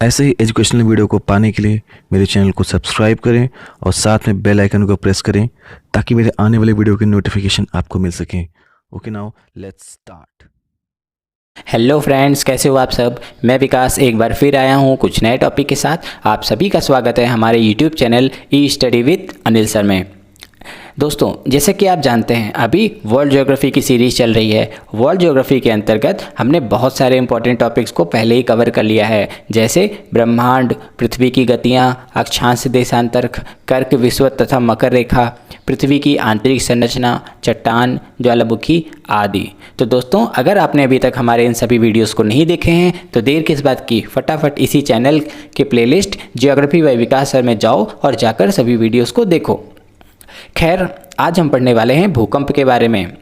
ऐसे ही educational video को पाने के लिए मेरे चैनल को सब्सक्राइब करें और साथ में बेल आइकन को प्रेस करें ताकि मेरे आने वाले वीडियो की नोटिफिकेशन आपको मिल सके। Okay, now let's start. Hello friends, कैसे हो आप सब। मैं विकास एक बार फिर आया हूँ कुछ नए टॉपिक के साथ। आप सभी का स्वागत है हमारे YouTube channel E study with Anil sir में। दोस्तों, जैसे कि आप जानते हैं अभी वर्ल्ड ज्योग्राफी की सीरीज़ चल रही है। वर्ल्ड ज्योग्राफी के अंतर्गत हमने बहुत सारे इंपॉर्टेंट टॉपिक्स को पहले ही कवर कर लिया है, जैसे ब्रह्मांड, पृथ्वी की गतियाँ, अक्षांश देशांतर, कर्क विषुवत तथा मकर रेखा, पृथ्वी की आंतरिक संरचना, चट्टान, ज्वालामुखी आदि। तो दोस्तों, अगर आपने अभी तक हमारे इन सभी वीडियोस को नहीं देखे हैं तो देर किस बात की, फटाफट इसी चैनल के प्लेलिस्ट ज्योग्राफी बाय विकास सर में जाओ और जाकर सभी वीडियोस को देखो। खैर, आज हम पढ़ने वाले हैं भूकंप के बारे में।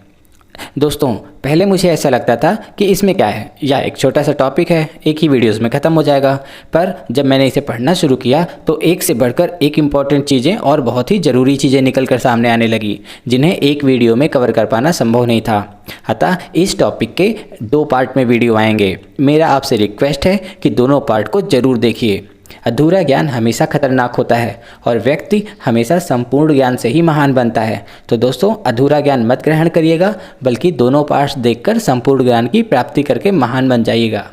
दोस्तों, पहले मुझे ऐसा लगता था कि इसमें क्या है, या एक छोटा सा टॉपिक है, एक ही वीडियोस में ख़त्म हो जाएगा। पर जब मैंने इसे पढ़ना शुरू किया तो एक से बढ़कर एक इम्पॉर्टेंट चीज़ें और बहुत ही ज़रूरी चीज़ें निकल कर सामने आने लगी, जिन्हें एक वीडियो में कवर कर पाना संभव नहीं था। अतः इस टॉपिक के 2 पार्ट में वीडियो आएंगे। मेरा आपसे रिक्वेस्ट है कि दोनों पार्ट को ज़रूर देखिए। अधूरा ज्ञान हमेशा खतरनाक होता है और व्यक्ति हमेशा संपूर्ण ज्ञान से ही महान बनता है। तो दोस्तों, अधूरा ज्ञान मत ग्रहण करिएगा, बल्कि दोनों पार्ट्स देखकर संपूर्ण ज्ञान की प्राप्ति करके महान बन जाइएगा।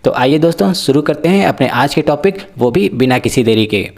तो आइए दोस्तों, शुरू करते हैं अपने आज के टॉपिक, वो भी बिना किसी देरी के।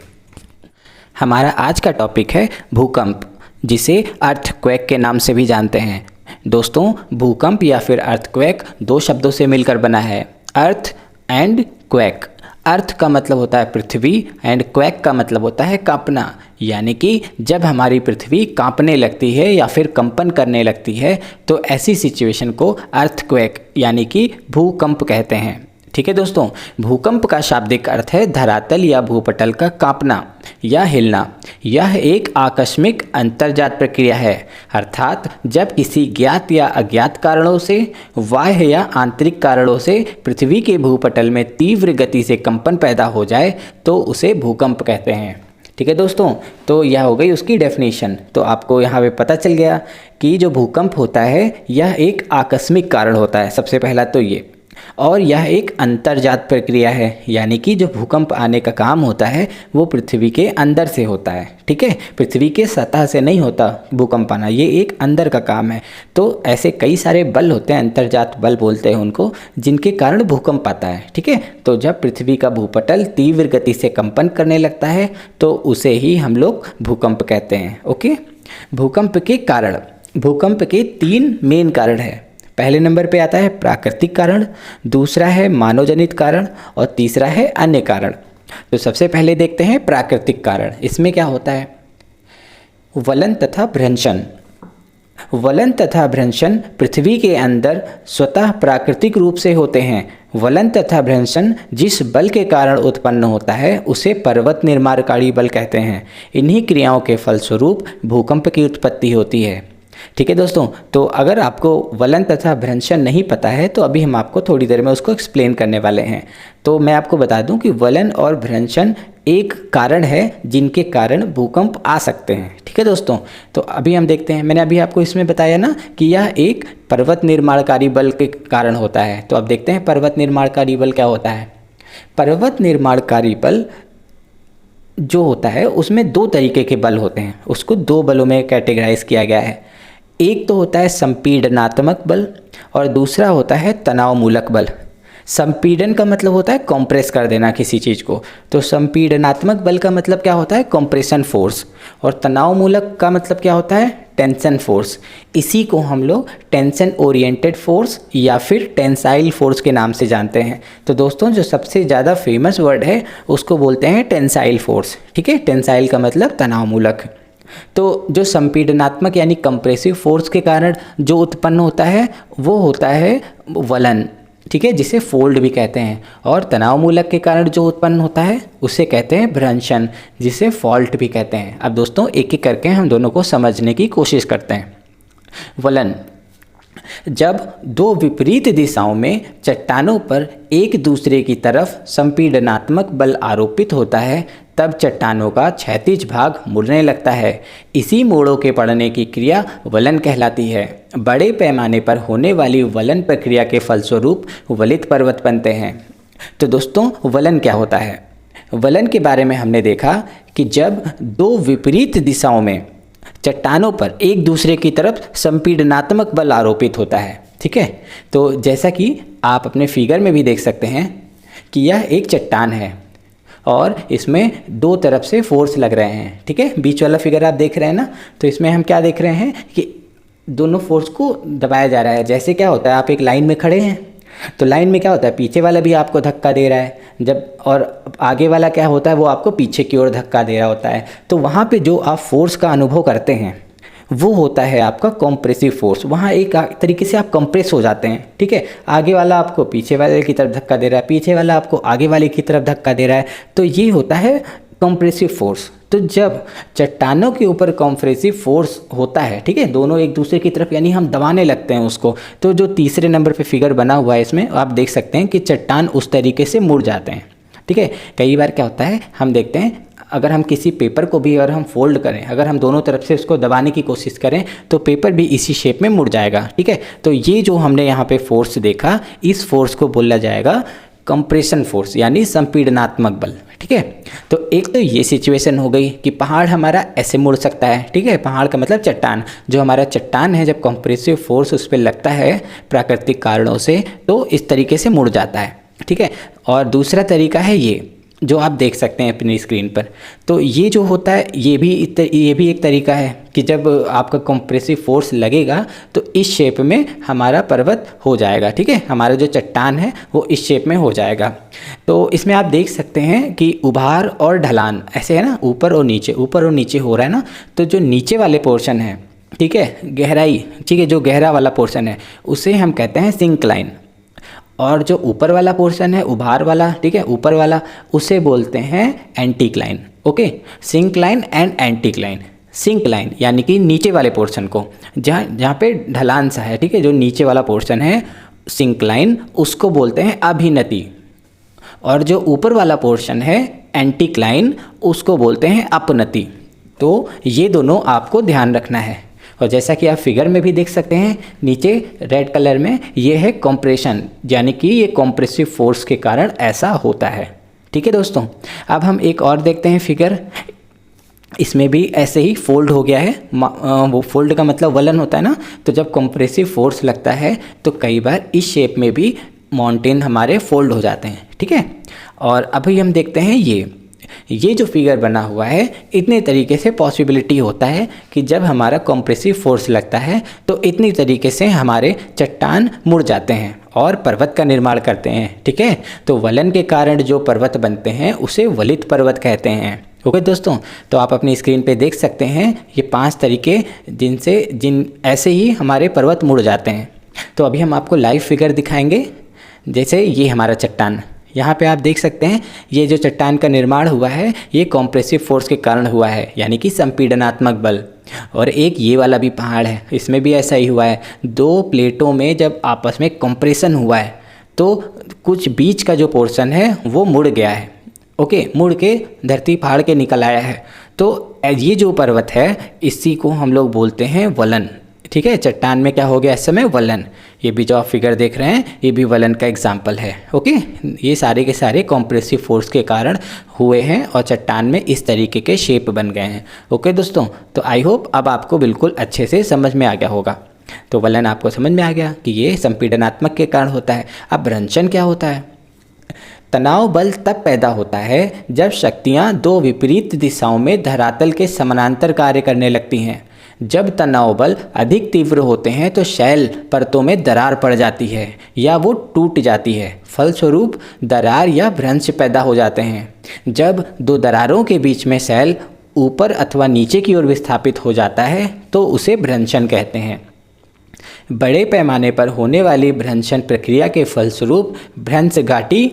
हमारा आज का टॉपिक है भूकंप, जिसे अर्थक्वेक के नाम से भी जानते हैं। दोस्तों, भूकंप या फिर अर्थक्वेक 2 शब्दों से मिलकर बना है, अर्थ एंड क्वेक। अर्थ का मतलब होता है पृथ्वी एंड क्वेक का मतलब होता है कांपना, यानी कि जब हमारी पृथ्वी कांपने लगती है या फिर कंपन करने लगती है तो ऐसी सिचुएशन को अर्थक्वेक यानी कि भूकंप कहते हैं। ठीक है दोस्तों, भूकंप का शाब्दिक अर्थ है धरातल या भूपटल का कांपना या हिलना। यह एक आकस्मिक अंतर्जात प्रक्रिया है, अर्थात जब किसी ज्ञात या अज्ञात कारणों से, बाह्य या आंतरिक कारणों से पृथ्वी के भूपटल में तीव्र गति से कंपन पैदा हो जाए तो उसे भूकंप कहते हैं। ठीक है दोस्तों, तो यह हो गई उसकी डेफिनेशन। तो आपको यहाँ पे पता चल गया कि जो भूकंप होता है यह एक आकस्मिक कारण होता है, सबसे पहला तो ये। और यह एक अंतर्जात प्रक्रिया है, यानी कि जो भूकंप आने का काम होता है वो पृथ्वी के अंदर से होता है। ठीक है, पृथ्वी के सतह से नहीं होता भूकंप आना, ये एक अंदर का काम है। तो ऐसे कई सारे बल होते हैं, अंतर्जात बल बोलते हैं उनको, जिनके कारण भूकंप आता है। ठीक है, तो जब पृथ्वी का भूपटल तीव्र गति से कंपन करने लगता है तो उसे ही हम लोग भूकंप कहते हैं। ओके, भूकंप के कारण, भूकंप के 3 मेन कारण है। पहले नंबर पे आता है प्राकृतिक कारण, दूसरा है मानवजनित कारण और तीसरा है अन्य कारण। तो सबसे पहले देखते हैं प्राकृतिक कारण। इसमें क्या होता है, वलन तथा भ्रंशन। वलन तथा भ्रंशन पृथ्वी के अंदर स्वतः प्राकृतिक रूप से होते हैं। वलन तथा भ्रंशन जिस बल के कारण उत्पन्न होता है उसे पर्वत निर्माणकारी बल कहते हैं। इन्हीं क्रियाओं के फलस्वरूप भूकंप की उत्पत्ति होती है। ठीक है दोस्तों, तो अगर आपको वलन तथा भ्रंशन नहीं पता है तो अभी हम आपको थोड़ी देर में उसको एक्सप्लेन करने वाले हैं। तो मैं आपको बता दूं कि वलन और भ्रंशन एक कारण है जिनके कारण भूकंप आ सकते हैं। ठीक है दोस्तों, तो अभी हम देखते हैं। मैंने अभी आपको इसमें बताया ना कि यह एक पर्वत निर्माणकारी बल के कारण होता है। तो अब देखते हैं पर्वत निर्माणकारी बल क्या होता है। पर्वत निर्माणकारी बल जो होता है उसमें 2 तरीके के बल होते हैं, उसको 2 बलों में कैटेगराइज किया गया है। एक तो होता है संपीडनात्मक बल और दूसरा होता है तनावमूलक बल। संपीडन का मतलब होता है कंप्रेस कर देना किसी चीज़ को, तो संपीडनात्मक बल का मतलब क्या होता है, कंप्रेशन फोर्स। और तनावमूलक का मतलब क्या होता है, टेंशन फोर्स। इसी को हम लोग टेंशन ओरिएंटेड फोर्स या फिर टेंसाइल फोर्स के नाम से जानते हैं। तो दोस्तों, जो सबसे ज़्यादा फेमस वर्ड है उसको बोलते हैं टेंसाइल फोर्स। ठीक है, टेंसाइल का मतलब तनावमूलक। तो जो संपीडनात्मक यानी कंप्रेसिव फोर्स के कारण जो उत्पन्न होता है वो होता है वलन, ठीक है, जिसे फोल्ड भी कहते हैं। और तनावमूलक के कारण जो उत्पन्न होता है उसे कहते हैं भ्रंशन, जिसे फॉल्ट भी कहते हैं। अब दोस्तों, एक एक करके हम दोनों को समझने की कोशिश करते हैं। वलन, जब 2 विपरीत दिशाओं में चट्टानों पर एक दूसरे की तरफ संपीडनात्मक बल आरोपित होता है तब चट्टानों का क्षैतिज भाग मुड़ने लगता है। इसी मोड़ों के पड़ने की क्रिया वलन कहलाती है। बड़े पैमाने पर होने वाली वलन प्रक्रिया के फलस्वरूप वलित पर्वत बनते हैं। तो दोस्तों वलन क्या होता है? वलन के बारे में हमने देखा कि जब दो विपरीत दिशाओं में चट्टानों पर एक दूसरे की तरफ संपीड़नात्मक बल आरोपित होता है, ठीक है। तो जैसा कि आप अपने फिगर में भी देख सकते हैं कि यह एक चट्टान है और इसमें दो तरफ से फोर्स लग रहे हैं, ठीक है। बीच वाला फिगर आप देख रहे हैं ना, तो इसमें हम क्या देख रहे हैं कि दोनों फोर्स को दबाया जा रहा है। जैसे क्या होता है, आप एक लाइन में खड़े हैं तो लाइन में क्या होता है, पीछे वाला भी आपको धक्का दे रहा है, जब और आगे वाला क्या होता है, वो आपको पीछे की ओर धक्का दे रहा होता है। तो वहाँ पे जो आप फोर्स का अनुभव करते हैं वो होता है आपका कॉम्प्रेसिव फोर्स। वहाँ एक तरीके से आप कंप्रेस हो जाते हैं, ठीक है। आगे वाला आपको पीछे वाले की तरफ धक्का दे रहा है, पीछे वाला आपको आगे वाले की तरफ धक्का दे रहा है, तो ये होता है कॉम्प्रेसिव फोर्स। तो जब चट्टानों के ऊपर कॉम्प्रेसिव फोर्स होता है, ठीक है, दोनों एक दूसरे की तरफ यानी हम दबाने लगते हैं उसको, तो जो तीसरे नंबर पे फिगर बना हुआ है इसमें आप देख सकते हैं कि चट्टान उस तरीके से मुड़ जाते हैं, ठीक है। कई बार क्या होता है, हम देखते हैं अगर हम किसी पेपर को भी अगर हम फोल्ड करें, अगर हम दोनों तरफ से उसको दबाने की कोशिश करें तो पेपर भी इसी शेप में मुड़ जाएगा, ठीक है। तो ये जो हमने यहाँ पे फोर्स देखा, इस फोर्स को बोला जाएगा कंप्रेशन फोर्स यानी संपीड़नात्मक बल, ठीक है। तो एक तो ये सिचुएशन हो गई कि पहाड़ हमारा ऐसे मुड़ सकता है, ठीक है। पहाड़ का मतलब चट्टान, जो हमारा चट्टान है जब कंप्रेसिव फोर्स उस पर लगता है प्राकृतिक कारणों से तो इस तरीके से मुड़ जाता है, ठीक है। और दूसरा तरीका है ये जो आप देख सकते हैं अपनी स्क्रीन पर। तो ये जो होता है ये भी एक तरीका है कि जब आपका कंप्रेसिव फोर्स लगेगा तो इस शेप में हमारा पर्वत हो जाएगा, ठीक है। हमारा जो चट्टान है वो इस शेप में हो जाएगा। तो इसमें आप देख सकते हैं कि उभार और ढलान ऐसे है ना, ऊपर और नीचे हो रहा है ना। तो जो नीचे वाले पोर्शन है, ठीक है, गहराई, ठीक है, जो गहरा वाला पोर्शन है उसे हम कहते हैं सिंक्लाइन, और जो ऊपर वाला पोर्शन है उभार वाला, ठीक है, ऊपर वाला, उसे बोलते हैं anticline. Okay, syncline and anticline. Syncline यानी कि नीचे वाले पोर्शन को, जहाँ पे ढलान सा है, ठीक है, जो नीचे वाला पोर्शन है सिंक्लाइन, उसको बोलते हैं अभिनति, और जो ऊपर वाला पोर्शन है एंटीक्लाइन, उसको बोलते हैं अपनति। तो ये दोनों आपको ध्यान रखना है। और जैसा कि आप फिगर में भी देख सकते हैं नीचे रेड कलर में, ये है कंप्रेशन, यानी कि ये कंप्रेसिव फोर्स के कारण ऐसा होता है, ठीक है दोस्तों। अब हम एक और देखते हैं फिगर, इसमें भी ऐसे ही फोल्ड हो गया है। वो फोल्ड का मतलब वलन होता है ना, तो जब कंप्रेसिव फोर्स लगता है तो कई बार इस शेप में भी माउंटेन हमारे फोल्ड हो जाते हैं, ठीक है। और अभी हम देखते हैं ये जो फिगर बना हुआ है, इतने तरीके से पॉसिबिलिटी होता है कि जब हमारा कंप्रेसिव फोर्स लगता है तो इतनी तरीके से हमारे चट्टान मुड़ जाते हैं और पर्वत का निर्माण करते हैं, ठीक है। तो वलन के कारण जो पर्वत बनते हैं उसे वलित पर्वत कहते हैं। ओके दोस्तों, तो आप अपनी स्क्रीन पे देख सकते हैं ये 5 तरीके जिन ऐसे ही हमारे पर्वत मुड़ जाते हैं। तो अभी हम आपको लाइव फिगर दिखाएंगे। जैसे ये हमारा चट्टान, यहाँ पे आप देख सकते हैं ये जो चट्टान का निर्माण हुआ है ये कॉम्प्रेसिव फोर्स के कारण हुआ है, यानी कि संपीड़नात्मक बल। और एक ये वाला भी पहाड़ है, इसमें भी ऐसा ही हुआ है। 2 प्लेटों में जब आपस में कंप्रेशन हुआ है तो कुछ बीच का जो पोर्शन है वो मुड़ गया है, ओके, मुड़ के धरती फाड़ के निकल आया है। तो ये जो पर्वत है इसी को हम लोग बोलते हैं वलन, ठीक है। चट्टान में क्या हो गया इस समय, वलन। ये भी जो आप फिगर देख रहे हैं ये भी वलन का एग्जाम्पल है, ओके। ये सारे के सारे कॉम्प्रेसिव फोर्स के कारण हुए हैं और चट्टान में इस तरीके के शेप बन गए हैं, ओके दोस्तों। तो आई होप अब आपको बिल्कुल अच्छे से समझ में आ गया होगा। तो वलन आपको समझ में आ गया कि ये संपीड़नात्मक के कारण होता है। अब भ्रंशन क्या होता है? तनाव बल तब पैदा होता है जब शक्तियाँ 2 विपरीत दिशाओं में धरातल के समानांतर कार्य करने लगती हैं। जब तनाव बल अधिक तीव्र होते हैं तो शैल परतों में दरार पड़ जाती है या वो टूट जाती है, फलस्वरूप दरार या भ्रंश पैदा हो जाते हैं। जब 2 दरारों के बीच में शैल ऊपर अथवा नीचे की ओर विस्थापित हो जाता है तो उसे भ्रंशन कहते हैं। बड़े पैमाने पर होने वाली भ्रंशन प्रक्रिया के फलस्वरूप भ्रंश घाटी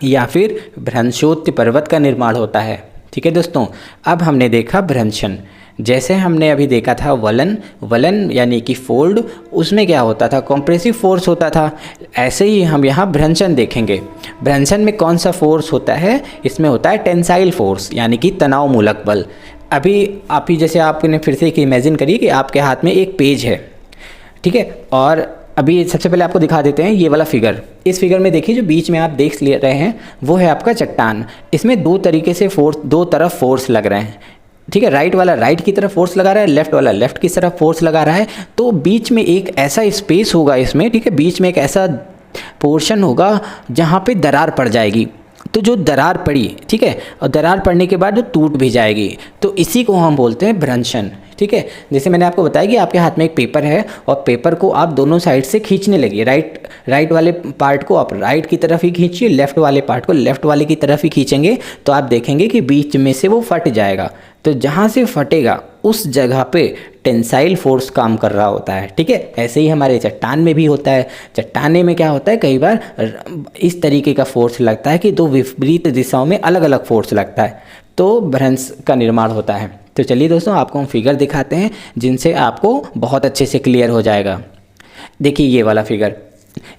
या फिर भ्रंशोत्य पर्वत का निर्माण होता है, ठीक है दोस्तों। अब हमने देखा भ्रंशन, जैसे हमने अभी देखा था वलन यानी कि फोल्ड, उसमें क्या होता था, कंप्रेसिव फोर्स होता था। ऐसे ही हम यहाँ भ्रंशन देखेंगे। भ्रंशन में कौन सा फोर्स होता है? इसमें होता है टेंसाइल फोर्स यानी कि तनाव मूलक बल। अभी जैसे आपने फिर से एक इमेजिन करिए कि आपके हाथ में एक पेज है, ठीक है, और अभी सबसे पहले आपको दिखा देते हैं ये वाला फिगर। इस फिगर में देखिए जो बीच में आप देख ले रहे हैं वो है आपका चट्टान। इसमें दो तरीके से फोर्स, दो तरफ फोर्स लग रहे हैं, ठीक है। राइट वाला राइट की तरफ फोर्स लगा रहा है, लेफ्ट वाला लेफ्ट की तरफ फोर्स लगा रहा है। तो बीच में एक ऐसा स्पेस होगा इसमें, ठीक है, बीच में एक ऐसा पोर्शन होगा जहाँ पे दरार पड़ जाएगी। तो जो दरार पड़ी, ठीक है, और दरार पड़ने के बाद वो टूट भी जाएगी, तो इसी को हम बोलते हैं भ्रंशन, ठीक है। जैसे मैंने आपको बताया कि आपके हाथ में एक पेपर है और पेपर को आप दोनों साइड से खींचने लगिए। राइट वाले पार्ट को आप राइट की तरफ ही खींचिए, लेफ्ट वाले पार्ट को लेफ्ट वाले की तरफ ही खींचेंगे तो आप देखेंगे कि बीच में से वो फट जाएगा। तो जहाँ से फटेगा उस जगह पे टेंसाइल फोर्स काम कर रहा होता है, ठीक है। ऐसे ही हमारे चट्टान में भी होता है। चट्टाने में क्या होता है, कई बार इस तरीके का फोर्स लगता है कि दो विपरीत दिशाओं में अलग अलग फोर्स लगता है, तो भ्रंश का निर्माण होता है। तो चलिए दोस्तों, आपको हम फिगर दिखाते हैं जिनसे आपको बहुत अच्छे से क्लियर हो जाएगा। देखिए ये वाला फिगर,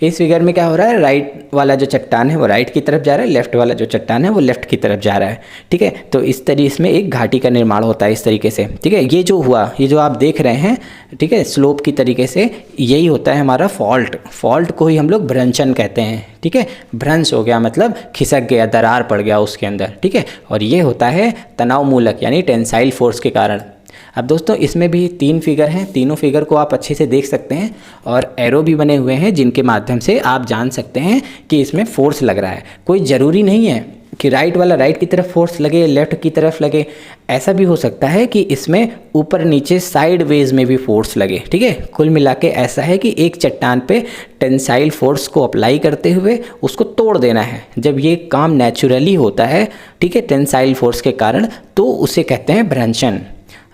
इस फिगर में क्या हो रहा है, राइट वाला जो चट्टान है वो राइट की तरफ जा रहा है, लेफ्ट वाला जो चट्टान है वो लेफ्ट की तरफ जा रहा है, ठीक है। तो इस तरीके इसमें एक घाटी का निर्माण होता है इस तरीके से, ठीक है। ये जो हुआ, ये जो आप देख रहे हैं, ठीक है, स्लोप की तरीके से, यही होता है हमारा फॉल्ट को ही हम लोग भ्रंशन कहते हैं, ठीक है। भ्रंश हो गया मतलब खिसक गया, दरार पड़ गया उसके अंदर, ठीक है। और ये होता है तनाव मूलक यानी टेंसाइल फोर्स के कारण। अब दोस्तों इसमें भी 3 फिगर हैं, तीनों फिगर को आप अच्छे से देख सकते हैं और एरो भी बने हुए हैं जिनके माध्यम से आप जान सकते हैं कि इसमें फोर्स लग रहा है। कोई ज़रूरी नहीं है कि राइट वाला राइट की तरफ फोर्स लगे, लेफ्ट की तरफ लगे। ऐसा भी हो सकता है कि इसमें ऊपर नीचे साइड वेज में भी फोर्स लगे, ठीक है। कुल मिला के ऐसा है कि एक चट्टान पे टेंसाइल फोर्स को अप्लाई करते हुए उसको तोड़ देना है। जब ये काम नेचुरली होता है, ठीक है, टेंसाइल फोर्स के कारण, तो उसे कहते हैं भ्रंशन।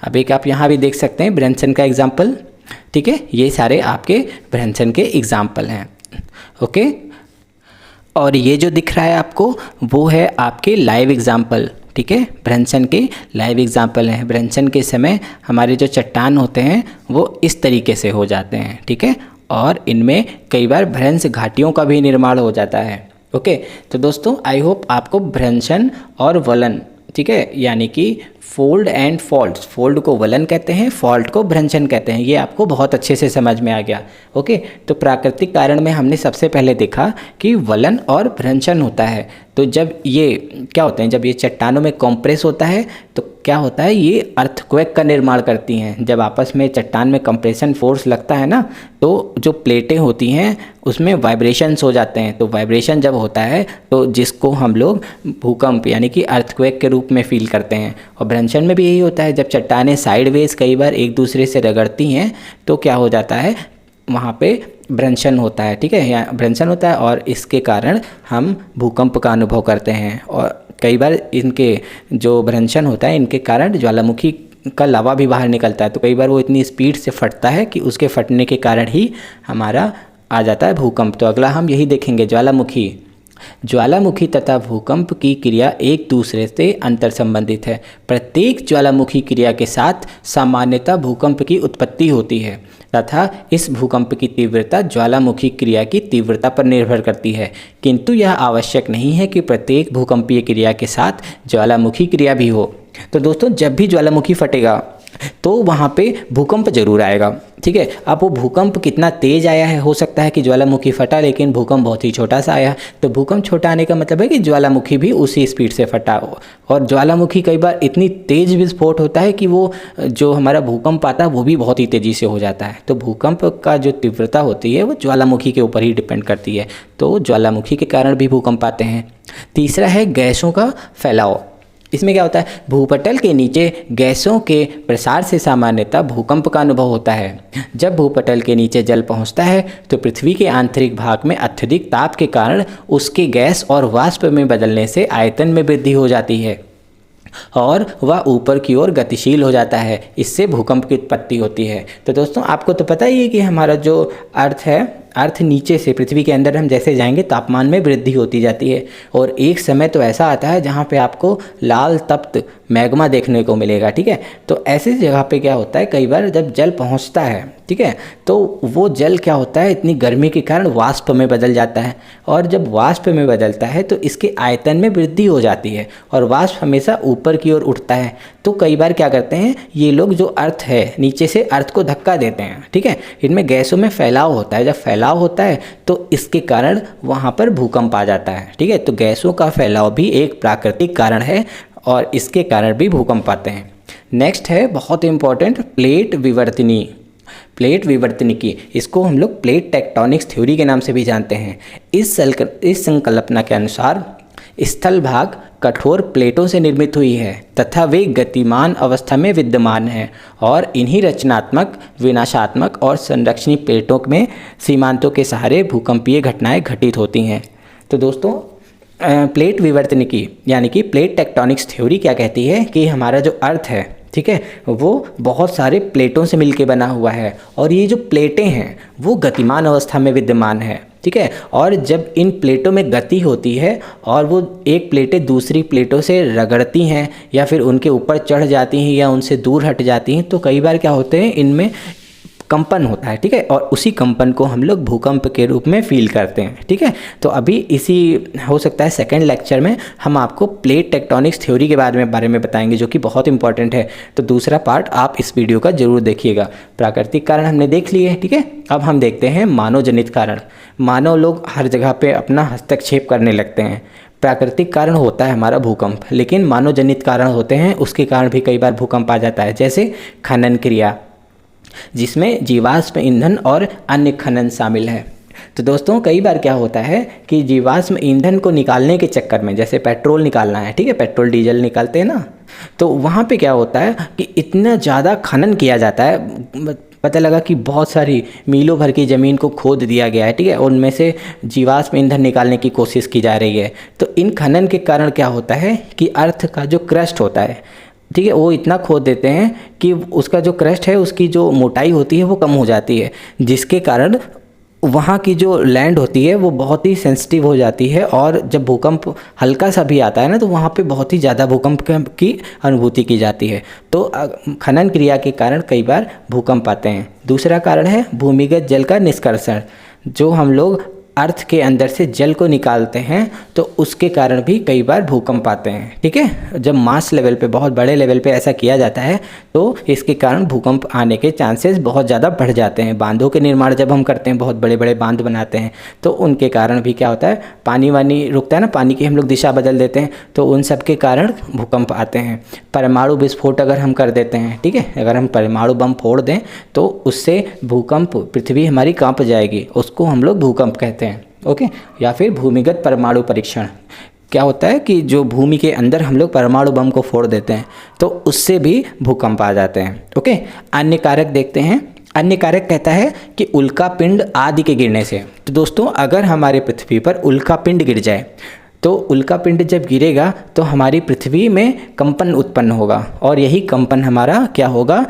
अब एक आप यहाँ भी देख सकते हैं भ्रंशन का एग्जाम्पल, ठीक है। ये सारे आपके भ्रंशन के एग्जाम्पल हैं, ओके। और ये जो दिख रहा है आपको वो है आपके लाइव एग्जाम्पल, ठीक है। भ्रंशन के लाइव एग्जाम्पल हैं। भ्रंशन के समय हमारे जो चट्टान होते हैं वो इस तरीके से हो जाते हैं, ठीक है। और इनमें कई बार भ्रंश घाटियों का भी निर्माण हो जाता है, ओके। तो दोस्तों आई होप आपको भ्रंशन और वलन, ठीक है, यानी कि फोल्ड एंड फॉल्ट, फोल्ड को वलन कहते हैं, फॉल्ट को भ्रंशन कहते हैं, ये आपको बहुत अच्छे से समझ में आ गया, ओके। तो प्राकृतिक कारण में हमने सबसे पहले देखा कि वलन और भ्रंशन होता है। तो जब ये क्या होते हैं, जब ये चट्टानों में कॉम्प्रेस होता है तो क्या होता है, ये अर्थक्वेक का निर्माण करती हैं। जब आपस में चट्टान में कंप्रेशन फोर्स लगता है ना, तो जो प्लेटें होती हैं उसमें वाइब्रेशंस हो जाते हैं। तो वाइब्रेशन जब होता है तो जिसको हम लोग भूकंप यानी कि अर्थक्वेक के रूप में फील करते हैं। और भ्रंशन में भी यही होता है, जब चट्टानें साइडवेज कई बार एक दूसरे से रगड़ती हैं तो क्या हो जाता है, वहाँ पे भ्रंशन होता है, ठीक है, या भ्रंशन होता है और इसके कारण हम भूकंप का अनुभव करते हैं। और कई बार इनके जो भ्रंशन होता है इनके कारण ज्वालामुखी का लावा भी बाहर निकलता है। तो कई बार वो इतनी स्पीड से फटता है कि उसके फटने के कारण ही हमारा आ जाता है भूकंप। तो अगला हम यही देखेंगे, ज्वालामुखी तथा भूकंप की क्रिया एक दूसरे से अंतर संबंधित है। प्रत्येक ज्वालामुखी क्रिया के साथ सामान्यतः भूकंप की उत्पत्ति होती है तथा इस भूकंप की तीव्रता ज्वालामुखी क्रिया की तीव्रता पर निर्भर करती है, किंतु यह आवश्यक नहीं है कि प्रत्येक भूकंपीय क्रिया के साथ ज्वालामुखी क्रिया भी हो। तो दोस्तों जब भी ज्वालामुखी फटेगा तो वहाँ पे भूकंप जरूर आएगा, ठीक है। अब वो भूकंप कितना तेज आया है, हो सकता है कि ज्वालामुखी फटा लेकिन भूकंप बहुत ही छोटा सा आया। तो भूकंप छोटा आने का मतलब है कि ज्वालामुखी भी उसी स्पीड से फटा हो। और ज्वालामुखी कई बार इतनी तेज विस्फोट होता है कि वो जो हमारा भूकंप आता है वो भी बहुत ही तेज़ी से हो जाता है। तो भूकंप का जो तीव्रता होती है वो ज्वालामुखी के ऊपर ही डिपेंड करती है। तो ज्वालामुखी के कारण भी भूकंप आते हैं। तीसरा है गैसों का फैलाव। इसमें क्या होता है, भूपटल के नीचे गैसों के प्रसार से सामान्यतः भूकंप का अनुभव होता है। जब भूपटल के नीचे जल पहुंचता है तो पृथ्वी के आंतरिक भाग में अत्यधिक ताप के कारण उसके गैस और वाष्प में बदलने से आयतन में वृद्धि हो जाती है और वह ऊपर की ओर गतिशील हो जाता है। इससे भूकंप की उत्पत्ति होती है। तो दोस्तों आपको तो पता ही है कि हमारा जो अर्थ है, अर्थ नीचे से पृथ्वी के अंदर हम जैसे जाएंगे तापमान में वृद्धि होती जाती है और एक समय तो ऐसा आता है जहाँ पे आपको लाल तप्त मैग्मा देखने को मिलेगा, ठीक है। तो ऐसी जगह पे क्या होता है, कई बार जब जल पहुँचता है, ठीक है, तो वो जल क्या होता है, इतनी गर्मी के कारण वाष्प में बदल जाता है और जब वाष्प में बदलता है तो इसके आयतन में वृद्धि हो जाती है और वाष्प हमेशा ऊपर की ओर उठता है। तो कई बार क्या करते हैं ये लोग, जो अर्थ है नीचे से अर्थ को धक्का देते हैं, ठीक है। इनमें गैसों में फैलाव होता है, जब फैलाव होता है तो इसके कारण वहाँ पर भूकंप आ जाता है, ठीक है। तो गैसों का फैलाव भी एक प्राकृतिक कारण है और इसके कारण भी भूकंप आते हैं। नेक्स्ट है बहुत इंपॉर्टेंट, प्लेट विवर्तनी। प्लेट विवर्तनिकी, इसको हम लोग प्लेट टेक्टोनिक्स थ्योरी के नाम से भी जानते हैं। इस संकल्पना के अनुसार स्थल भाग कठोर प्लेटों से निर्मित हुई है तथा वे गतिमान अवस्था में विद्यमान है और इन्हीं रचनात्मक, विनाशात्मक और संरक्षणी प्लेटों में सीमांतों के सहारे भूकंपीय घटनाएं घटित होती हैं। तो दोस्तों प्लेट विवर्तनिकी यानी कि प्लेट टेक्टोनिक्स थ्योरी क्या कहती है कि हमारा जो अर्थ है, ठीक है, वो बहुत सारे प्लेटों से मिलके बना हुआ है और ये जो प्लेटें हैं वो गतिमान अवस्था में विद्यमान है, ठीक है। और जब इन प्लेटों में गति होती है और वो एक प्लेटें दूसरी प्लेटों से रगड़ती हैं या फिर उनके ऊपर चढ़ जाती हैं या उनसे दूर हट जाती हैं, तो कई बार क्या होते हैं, इनमें कंपन होता है, ठीक है, और उसी कंपन को हम लोग भूकंप के रूप में फील करते हैं, ठीक है। तो अभी इसी हो सकता है सेकंड लेक्चर में हम आपको प्लेट टेक्टोनिक्स थ्योरी के बारे में बताएंगे, जो कि बहुत इंपॉर्टेंट है। तो दूसरा पार्ट आप इस वीडियो का जरूर देखिएगा। प्राकृतिक कारण हमने देख लिए, ठीक है। अब हम देखते हैं मानव जनित कारण। मानव लोग हर जगह पे अपना हस्तक्षेप करने लगते हैं। प्राकृतिक कारण होता है हमारा भूकंप, लेकिन मानव जनित कारण होते हैं, उसके कारण भी कई बार भूकंप आ जाता है। जैसे खनन क्रिया, जिसमें जीवाश्म ईंधन और अन्य खनन शामिल है। तो दोस्तों कई बार क्या होता है कि जीवाश्म ईंधन को निकालने के चक्कर में, जैसे पेट्रोल निकालना है, ठीक है, पेट्रोल डीजल निकालते हैं ना, तो वहाँ पे क्या होता है कि इतना ज़्यादा खनन किया जाता है, पता लगा कि बहुत सारी मीलों भर की ज़मीन को खोद दिया गया है, ठीक है, उनमें से जीवाश्म ईंधन निकालने की कोशिश की जा रही है। तो इन खनन के कारण क्या होता है कि अर्थ का जो क्रस्ट होता है, ठीक है, वो इतना खोद देते हैं कि उसका जो क्रस्ट है उसकी जो मोटाई होती है वो कम हो जाती है, जिसके कारण वहाँ की जो लैंड होती है वो बहुत ही सेंसिटिव हो जाती है और जब भूकंप हल्का सा भी आता है ना तो वहाँ पे बहुत ही ज़्यादा भूकंप की अनुभूति की जाती है। तो खनन क्रिया के कारण कई बार भूकंप आते हैं। दूसरा कारण है भूमिगत जल का निष्कर्षण। जो हम लोग अर्थ के अंदर से जल को निकालते हैं तो उसके कारण भी कई बार भूकंप आते हैं, ठीक है। जब मास लेवल पे, बहुत बड़े लेवल पे ऐसा किया जाता है तो इसके कारण भूकंप आने के चांसेस बहुत ज़्यादा बढ़ जाते हैं। बांधों के निर्माण जब हम करते हैं, बहुत बड़े बड़े बांध बनाते हैं, तो उनके कारण भी क्या होता है, पानी वानी रुकता है ना, पानी की हम लोग दिशा बदल देते हैं, तो उन सब के कारण भूकंप आते हैं। परमाणु विस्फोट अगर हम कर देते हैं, ठीक है, अगर हम परमाणु बम फोड़ दें तो उससे भूकंप, पृथ्वी हमारी कांप जाएगी, उसको हम लोग भूकंप कहते हैं, ओके। या फिर भूमिगत परमाणु परीक्षण, क्या होता है कि जो भूमि के अंदर हम लोग परमाणु बम को फोड़ देते हैं तो उससे भी भूकंप आ जाते हैं, ओके। अन्य कारक देखते हैं। अन्य कारक कहता है कि उल्का पिंड आदि के गिरने से। तो दोस्तों अगर हमारे पृथ्वी पर उल्का पिंड गिर जाए तो उल्का पिंड जब गिरेगा तो हमारी पृथ्वी में कंपन उत्पन्न होगा और यही कंपन हमारा क्या होगा,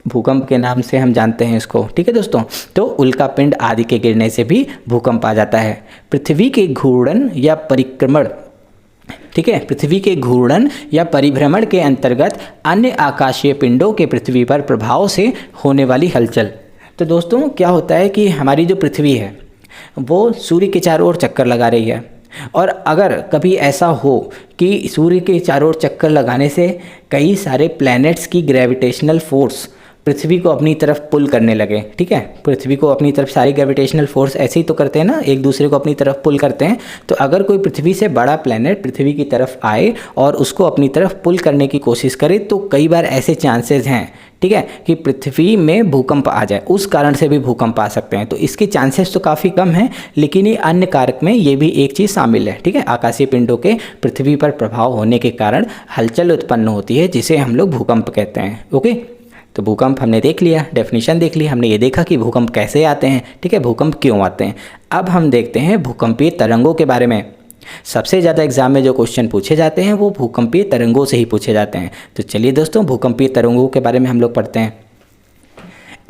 भूकंप के नाम से हम जानते हैं इसको, ठीक है दोस्तों। तो उल्का पिंड आदि के गिरने से भी भूकंप आ जाता है। पृथ्वी के घूर्णन या परिक्रमण, ठीक है, पृथ्वी के घूर्णन या परिभ्रमण के अंतर्गत अन्य आकाशीय पिंडों के पृथ्वी पर प्रभाव से होने वाली हलचल। तो दोस्तों क्या होता है कि हमारी जो पृथ्वी है वो सूर्य के चारों ओर चक्कर लगा रही है और अगर कभी ऐसा हो कि सूर्य के चारों ओर चक्कर लगाने से कई सारे प्लैनेट्स की ग्रेविटेशनल फोर्स पृथ्वी को अपनी तरफ पुल करने लगे, ठीक है, पृथ्वी को अपनी तरफ, सारी ग्रेविटेशनल फोर्स ऐसे ही तो करते हैं ना, एक दूसरे को अपनी तरफ पुल करते हैं। तो अगर कोई पृथ्वी से बड़ा प्लैनेट पृथ्वी की तरफ आए और उसको अपनी तरफ पुल करने की कोशिश करे तो कई बार ऐसे चांसेस हैं, ठीक है, कि पृथ्वी में भूकंप आ जाए, उस कारण से भी भूकंप आ सकते हैं। तो इसके चांसेस तो काफ़ी कम हैं, लेकिन ये अन्य कारक में ये भी एक चीज़ शामिल है, ठीक है। आकाशीय पिंडों के पृथ्वी पर प्रभाव होने के कारण हलचल उत्पन्न होती है, जिसे हम लोग भूकंप कहते हैं, ओके। तो भूकंप हमने देख लिया, डेफिनेशन देख ली, हमने ये देखा कि भूकंप कैसे आते हैं, ठीक है, भूकंप क्यों आते हैं। अब हम देखते हैं भूकंपीय तरंगों के बारे में। सबसे ज़्यादा एग्जाम में जो क्वेश्चन पूछे जाते हैं वो भूकंपीय तरंगों से ही पूछे जाते हैं। तो चलिए दोस्तों भूकंपीय तरंगों के बारे में हम लोग पढ़ते हैं।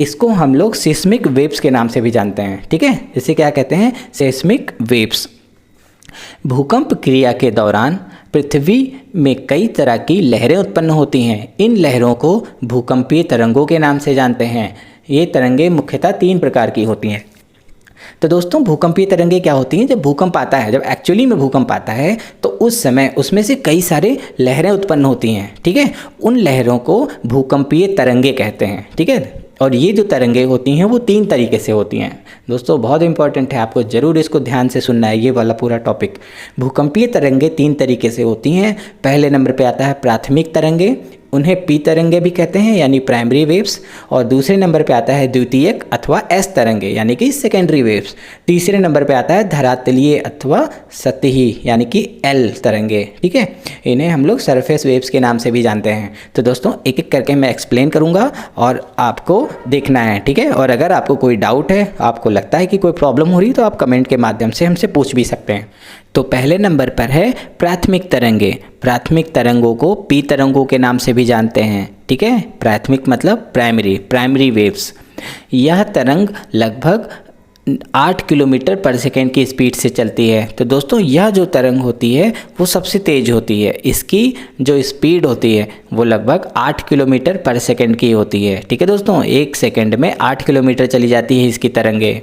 इसको हम लोग सिस्मिक वेव्स के नाम से भी जानते हैं, ठीक है। इसे क्या कहते हैं? Seismic waves. भूकंप क्रिया के दौरान पृथ्वी में कई तरह की लहरें उत्पन्न होती हैं। इन लहरों को भूकंपीय तरंगों के नाम से जानते हैं। ये तरंगें मुख्यतः 3 प्रकार की होती हैं। तो दोस्तों, भूकंपीय तरंगें क्या होती हैं? जब भूकंप आता है, जब एक्चुअली में भूकंप आता है, तो उस समय उसमें से कई सारे लहरें उत्पन्न होती हैं, ठीक है। उन लहरों को भूकंपीय तरंगें कहते हैं, ठीक है। और ये जो तरंगें होती हैं वो 3 तरीके से होती हैं। दोस्तों, बहुत इंपॉर्टेंट है, आपको ज़रूर इसको ध्यान से सुनना है, ये वाला पूरा टॉपिक। भूकंपीय तरंगें 3 तरीके से होती हैं। पहले नंबर पे आता है प्राथमिक तरंगें, उन्हें पी तरंगे भी कहते हैं, यानी प्राइमरी वेव्स। और दूसरे नंबर पे आता है द्वितीयक अथवा एस तरंगे, यानी कि सेकेंडरी वेव्स। तीसरे नंबर पे आता है धरातलीय अथवा सतही, यानी कि एल तरंगे, ठीक है। इन्हें हम लोग सरफेस वेव्स के नाम से भी जानते हैं। तो दोस्तों, एक एक करके मैं एक्सप्लेन करूँगा और आपको देखना है, ठीक है। और अगर आपको कोई डाउट है, आपको लगता है कि कोई प्रॉब्लम हो रही है, तो आप कमेंट के माध्यम से हमसे पूछ भी सकते हैं। तो पहले नंबर पर है प्राथमिक तरंगे। प्राथमिक तरंगों को पी तरंगों के नाम से भी जानते हैं, ठीक है। प्राथमिक मतलब प्राइमरी वेव्स। यह तरंग लगभग 8 किलोमीटर पर सेकेंड की स्पीड से चलती है। तो दोस्तों, यह जो तरंग होती है वो सबसे तेज़ होती है। इसकी जो स्पीड होती है वो लगभग 8 किलोमीटर पर सेकेंड की होती है, ठीक है दोस्तों। 1 सेकेंड में 8 किलोमीटर चली जाती है इसकी तरंगे।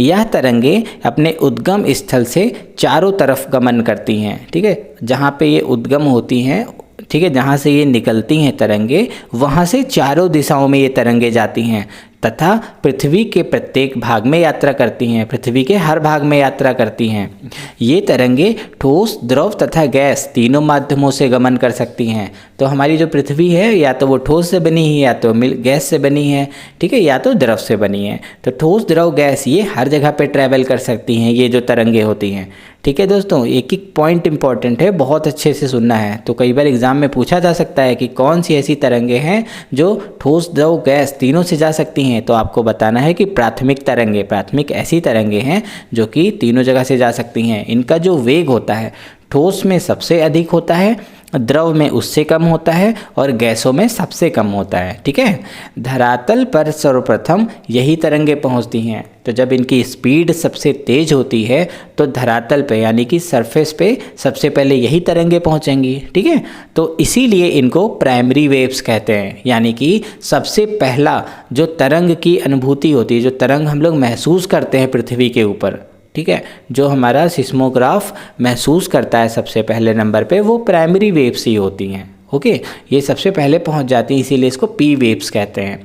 यह तरंगे अपने उद्गम स्थल से चारों तरफ गमन करती हैं, ठीक है। जहाँ पे ये उद्गम होती हैं, ठीक है, जहाँ से ये निकलती हैं तरंगे, वहाँ से चारों दिशाओं में ये तरंगे जाती हैं तथा पृथ्वी के प्रत्येक भाग में यात्रा करती हैं। पृथ्वी के हर भाग में यात्रा करती हैं। ये तरंगे ठोस, द्रव तथा गैस तीनों माध्यमों से गमन कर सकती हैं। तो हमारी जो पृथ्वी है, या तो वो ठोस से बनी है, या तो गैस से बनी है, ठीक है, या तो द्रव से बनी है। तो ठोस, द्रव, गैस ये हर जगह पे ट्रैवल कर सकती हैं, ये जो तरंगे होती हैं, ठीक है दोस्तों। एक एक पॉइंट इंपॉर्टेंट है, बहुत अच्छे से सुनना है। तो कई बार एग्जाम में पूछा जा सकता है कि कौन सी ऐसी तरंगे हैं जो ठोस, द्रव, गैस तीनों से जा सकती हैं। तो आपको बताना है कि प्राथमिक तरंगे, प्राथमिक ऐसी तरंगे हैं जो कि तीनों जगह से जा सकती हैं। इनका जो वेग होता है ठोस में सबसे अधिक होता है, द्रव में उससे कम होता है और गैसों में सबसे कम होता है, ठीक है। धरातल पर सर्वप्रथम यही तरंगे पहुंचती हैं। तो जब इनकी स्पीड सबसे तेज होती है तो धरातल पे, यानी कि सरफेस पे सबसे पहले यही तरंगे पहुंचेंगी, ठीक है। तो इसीलिए इनको प्राइमरी वेव्स कहते हैं, यानी कि सबसे पहला जो तरंग की अनुभूति होती है, जो तरंग हम लोग महसूस करते हैं पृथ्वी के ऊपर, ठीक है, जो हमारा सिस्मोग्राफ महसूस करता है सबसे पहले नंबर पे, वो प्राइमरी वेव्स ही होती हैं, ओके। ये सबसे पहले पहुंच जाती हैं, इसीलिए इसको पी वेव्स कहते हैं।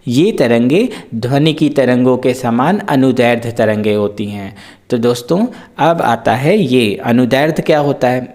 ये तरंगे ध्वनि की तरंगों के समान अनुदैर्ध्य तरंगे होती हैं। तो दोस्तों, अब आता है ये अनुदैर्ध्य क्या होता है।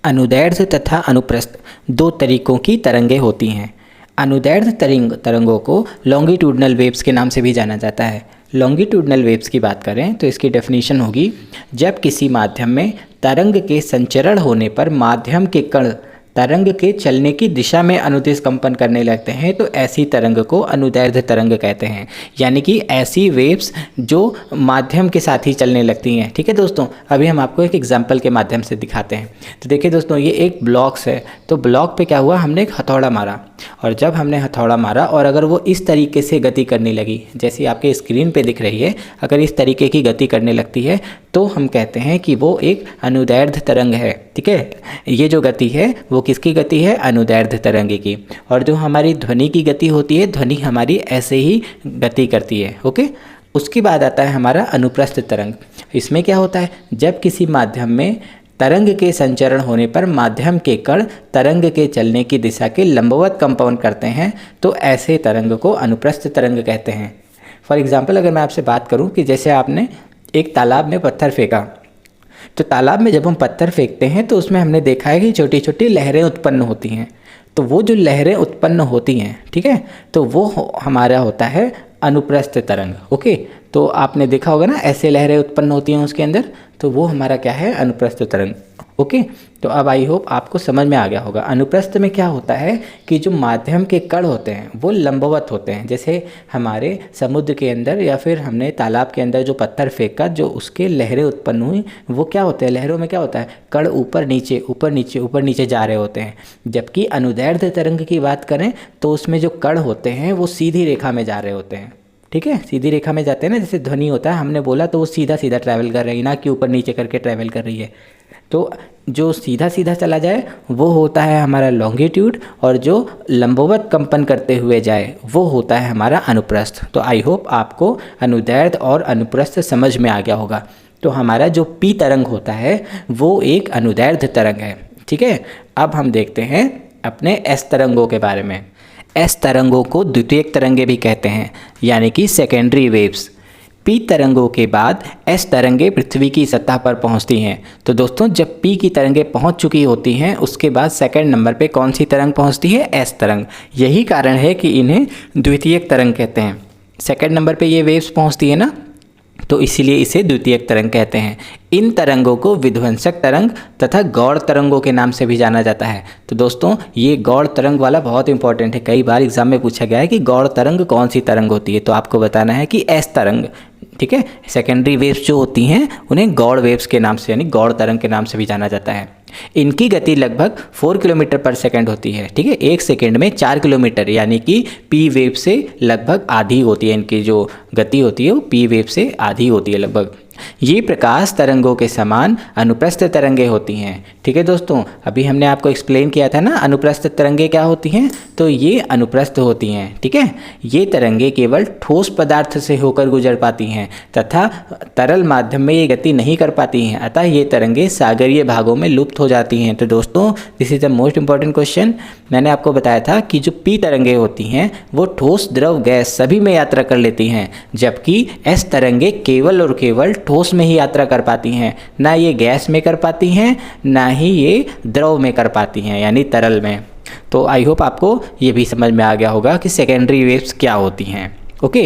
अनुदैर्ध्य तथा अनुप्रस्थ 2 तरीकों की तरंगे होती हैं। अनुदैर्ध्य तरंगों को लॉन्गिट्यूडनल वेव्स के नाम से भी जाना जाता है। लॉन्गिट्यूडनल वेव्स की बात करें तो इसकी डेफिनेशन होगी, जब किसी माध्यम में तरंग के संचरण होने पर माध्यम के कण तरंग के चलने की दिशा में अनुदिश कंपन करने लगते हैं, तो ऐसी तरंग को अनुदैर्ध्य तरंग कहते हैं। यानी कि ऐसी वेव्स जो माध्यम के साथ ही चलने लगती हैं, ठीक है दोस्तों। अभी हम आपको एक एग्जांपल के माध्यम से दिखाते हैं। तो देखिए दोस्तों, ये एक ब्लॉक्स है। तो ब्लॉक पे क्या हुआ, हमने एक हथौड़ा मारा, और जब हमने हथौड़ा मारा और अगर वो इस तरीके से गति करने लगी, जैसी आपके स्क्रीन पे दिख रही है, अगर इस तरीके की गति करने लगती है तो हम कहते हैं कि वो एक अनुदैर्ध्य तरंग है, ठीक है। ये जो गति है वो किसकी गति है, अनुदैर्ध्य तरंग की। और जो हमारी ध्वनि की गति होती है, ध्वनि हमारी ऐसे ही गति करती है, ओके। उसके बाद आता है हमारा अनुप्रस्थ तरंग। इसमें क्या होता है, जब किसी माध्यम में तरंग के संचरण होने पर माध्यम के कण तरंग के चलने की दिशा के लंबवत कंपन करते हैं, तो ऐसे तरंग को अनुप्रस्थ तरंग कहते हैं। फॉर एग्जाम्पल, अगर मैं आपसे बात करूं कि जैसे आपने एक तालाब में पत्थर फेंका, तो तालाब में जब हम पत्थर फेंकते हैं तो उसमें हमने देखा है कि छोटी छोटी लहरें उत्पन्न होती हैं। तो वो जो लहरें उत्पन्न होती हैं, ठीक है, तो वो हमारा होता है अनुप्रस्थ तरंग, ओके। तो आपने देखा होगा ना, ऐसे लहरें उत्पन्न होती हैं उसके अंदर, तो वो हमारा क्या है, अनुप्रस्थ तरंग, ओके, तो अब आई होप आपको समझ में आ गया होगा। अनुप्रस्थ में क्या होता है कि जो माध्यम के कण होते हैं वो लंबवत होते हैं। जैसे हमारे समुद्र के अंदर या फिर हमने तालाब के अंदर जो पत्थर फेंका, जो उसके लहरें उत्पन्न हुई, वो क्या होते हैं, लहरों में क्या होता है, कण ऊपर नीचे ऊपर नीचे ऊपर नीचे जा रहे होते हैं। जबकि अनुदैर्ध्य तरंग की बात करें तो उसमें जो कण होते हैं वो सीधी रेखा में जा रहे होते हैं। ठीक है, सीधी रेखा में जाते हैं ना, जैसे ध्वनि होता है, हमने बोला तो वो सीधा सीधा ट्रैवल कर रही है, ना कि ऊपर नीचे करके ट्रैवल कर रही है। तो जो सीधा सीधा चला जाए वो होता है हमारा लॉन्गिट्यूड, और जो लंबवत कंपन करते हुए जाए वो होता है हमारा अनुप्रस्थ। तो आई होप आपको अनुदैर्ध्य और अनुप्रस्थ समझ में आ गया होगा। तो हमारा जो पी तरंग होता है वो एक अनुदैर्ध्य तरंग है। ठीक है, अब हम देखते हैं अपने एस तरंगों के बारे में। एस तरंगों को द्वितीयक तरंगे भी कहते हैं, यानी कि सेकेंडरी वेव्स। पी तरंगों के बाद एस तरंगे पृथ्वी की सतह पर पहुंचती हैं। तो दोस्तों, जब पी की तरंगे पहुंच चुकी होती हैं उसके बाद सेकंड नंबर पे कौन सी तरंग पहुंचती है, एस तरंग। यही कारण है कि इन्हें द्वितीयक तरंग कहते हैं। सेकंड नंबर पे ये वेव्स पहुंचती है ना, तो इसीलिए इसे द्वितीयक तरंग कहते हैं। इन तरंगों को विध्वंसक तरंग तथा गौड़ तरंगों के नाम से भी जाना जाता है। तो दोस्तों, ये गौड़ तरंग वाला बहुत इंपॉर्टेंट है। कई बार एग्जाम में पूछा गया है कि गौड़ तरंग कौन सी तरंग होती है, तो आपको बताना है कि एस तरंग। ठीक है, सेकेंडरी वेव्स जो होती हैं उन्हें गौड़ वेव्स के नाम से, यानी गौड़ तरंग के नाम से भी जाना जाता है। इनकी गति लगभग 4 किलोमीटर पर सेकंड होती है। ठीक है, 1 सेकंड में 4 किलोमीटर, यानी कि पी वेव से लगभग आधी होती है। इनकी जो गति होती है वो पी वेव से आधी होती है लगभग। ये प्रकाश तरंगों के समान अनुप्रस्थ तरंगे होती हैं। ठीक है दोस्तों, अभी हमने आपको एक्सप्लेन किया था ना अनुप्रस्थ तरंगे क्या होती हैं, तो ये अनुप्रस्थ होती हैं। ठीक है, ये तरंगे केवल ठोस पदार्थ से होकर गुजर पाती हैं तथा तरल माध्यम में ये गति नहीं कर पाती हैं, अतः ये तरंगे सागरीय भागों में लुप्त हो जाती हैं। तो दोस्तों, this is the most important question. मैंने आपको बताया था कि जो पी तरंगे होती हैं वो ठोस, द्रव, गैस सभी में यात्रा कर लेती हैं, जबकि एस तरंगे केवल और केवल ठोस में ही यात्रा कर पाती हैं। ना ये गैस में कर पाती हैं, ना ही ये द्रव में कर पाती हैं, यानी तरल में। तो आई होप आपको ये भी समझ में आ गया होगा कि सेकेंडरी वेव्स क्या होती हैं। ओके,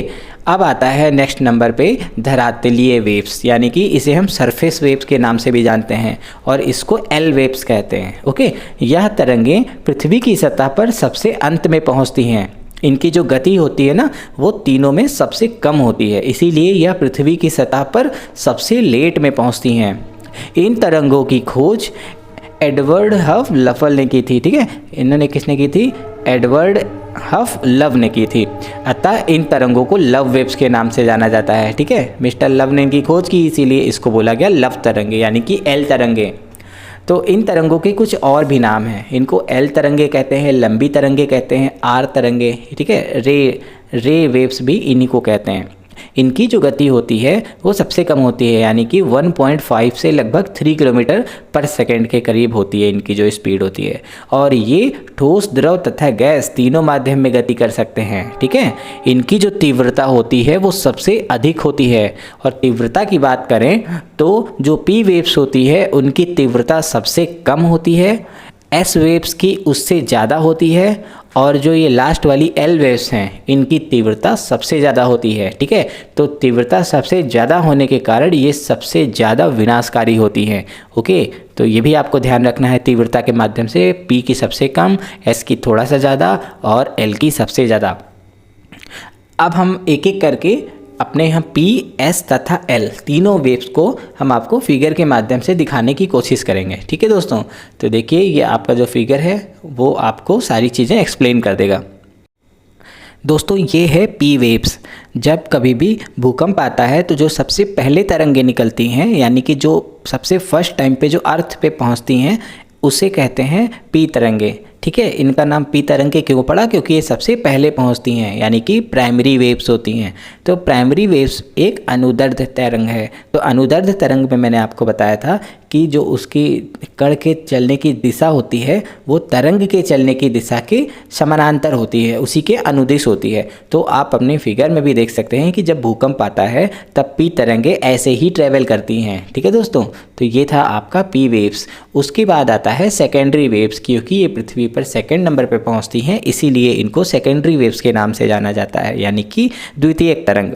अब आता है नेक्स्ट नंबर पे धरातलीय वेव्स, यानी कि इसे हम सरफेस वेव्स के नाम से भी जानते हैं और इसको एल वेव्स कहते हैं। ओके, यह तरंगें पृथ्वी की सतह पर सबसे अंत में पहुंचती हैं। इनकी जो गति होती है ना वो तीनों में सबसे कम होती है, इसीलिए यह पृथ्वी की सतह पर सबसे लेट में पहुंचती हैं। इन तरंगों की खोज एडवर्ड हफ लफल ने की थी। ठीक है, इन्होंने किसने की थी, एडवर्ड हफ लव ने की थी। अतः इन तरंगों को लव वेव्स के नाम से जाना जाता है। ठीक है, मिस्टर लव ने इनकी खोज की, इसीलिए इसको बोला गया लव तरंगे, यानी कि एल तरंगे। तो इन तरंगों के कुछ और भी नाम हैं। इनको एल तरंगे कहते हैं, लंबी तरंगे कहते हैं, आर तरंगे। ठीक है, रे वेव्स भी इन्हीं को कहते हैं। इनकी जो गति होती है वो सबसे कम होती है, यानी कि 1.5 से लगभग 3 किलोमीटर पर सेकंड के करीब होती है इनकी जो स्पीड होती है। और ये ठोस, द्रव तथा गैस तीनों माध्यम में गति कर सकते हैं। ठीक है, इनकी जो तीव्रता होती है वो सबसे अधिक होती है। और तीव्रता की बात करें तो जो पी वेव्स होती है उनकी तीव्रता सबसे कम होती है, एस वेव्स की उससे ज़्यादा होती है, और जो ये लास्ट वाली एल वेव्स हैं इनकी तीव्रता सबसे ज़्यादा होती है। ठीक है, तो तीव्रता सबसे ज़्यादा होने के कारण ये सबसे ज़्यादा विनाशकारी होती हैं। ओके, तो ये भी आपको ध्यान रखना है, तीव्रता के माध्यम से पी की सबसे कम, एस की थोड़ा सा ज़्यादा और एल की सबसे ज़्यादा। अब हम एक एक करके अपने यहाँ पी, एस तथा एल तीनों वेव्स को हम आपको फिगर के माध्यम से दिखाने की कोशिश करेंगे। ठीक है दोस्तों, तो देखिए ये आपका जो फिगर है वो आपको सारी चीज़ें एक्सप्लेन कर देगा। दोस्तों, ये है पी वेव्स। जब कभी भी भूकंप आता है तो जो सबसे पहले तरंगें निकलती हैं, यानी कि जो सबसे फर्स्ट टाइम पे जो अर्थ पे पहुंचती हैं, उसे कहते हैं पी तरंगे। ठीक है, इनका नाम पी तरंगे क्यों पड़ा, क्योंकि ये सबसे पहले पहुंचती हैं, यानी कि प्राइमरी वेव्स होती हैं। तो प्राइमरी वेव्स एक अनुदैर्ध्य तरंग है। तो अनुदैर्ध्य तरंग में मैंने आपको बताया था कि जो उसकी कण के चलने की दिशा होती है वो तरंग के चलने की दिशा के समानांतर होती है, उसी के अनुदिश होती है। तो आप अपने फिगर में भी देख सकते हैं कि जब भूकंप आता है तब पी तरंगे ऐसे ही ट्रेवल करती हैं। ठीक है दोस्तों, तो ये था आपका पी वेव्स। उसके बाद आता है सेकेंडरी वेव्स, क्योंकि ये पृथ्वी पर सेकेंड नंबर पर पहुँचती हैं, इसीलिए इनको सेकेंडरी वेव्स के नाम से जाना जाता है, यानी कि द्वितीयक तरंग।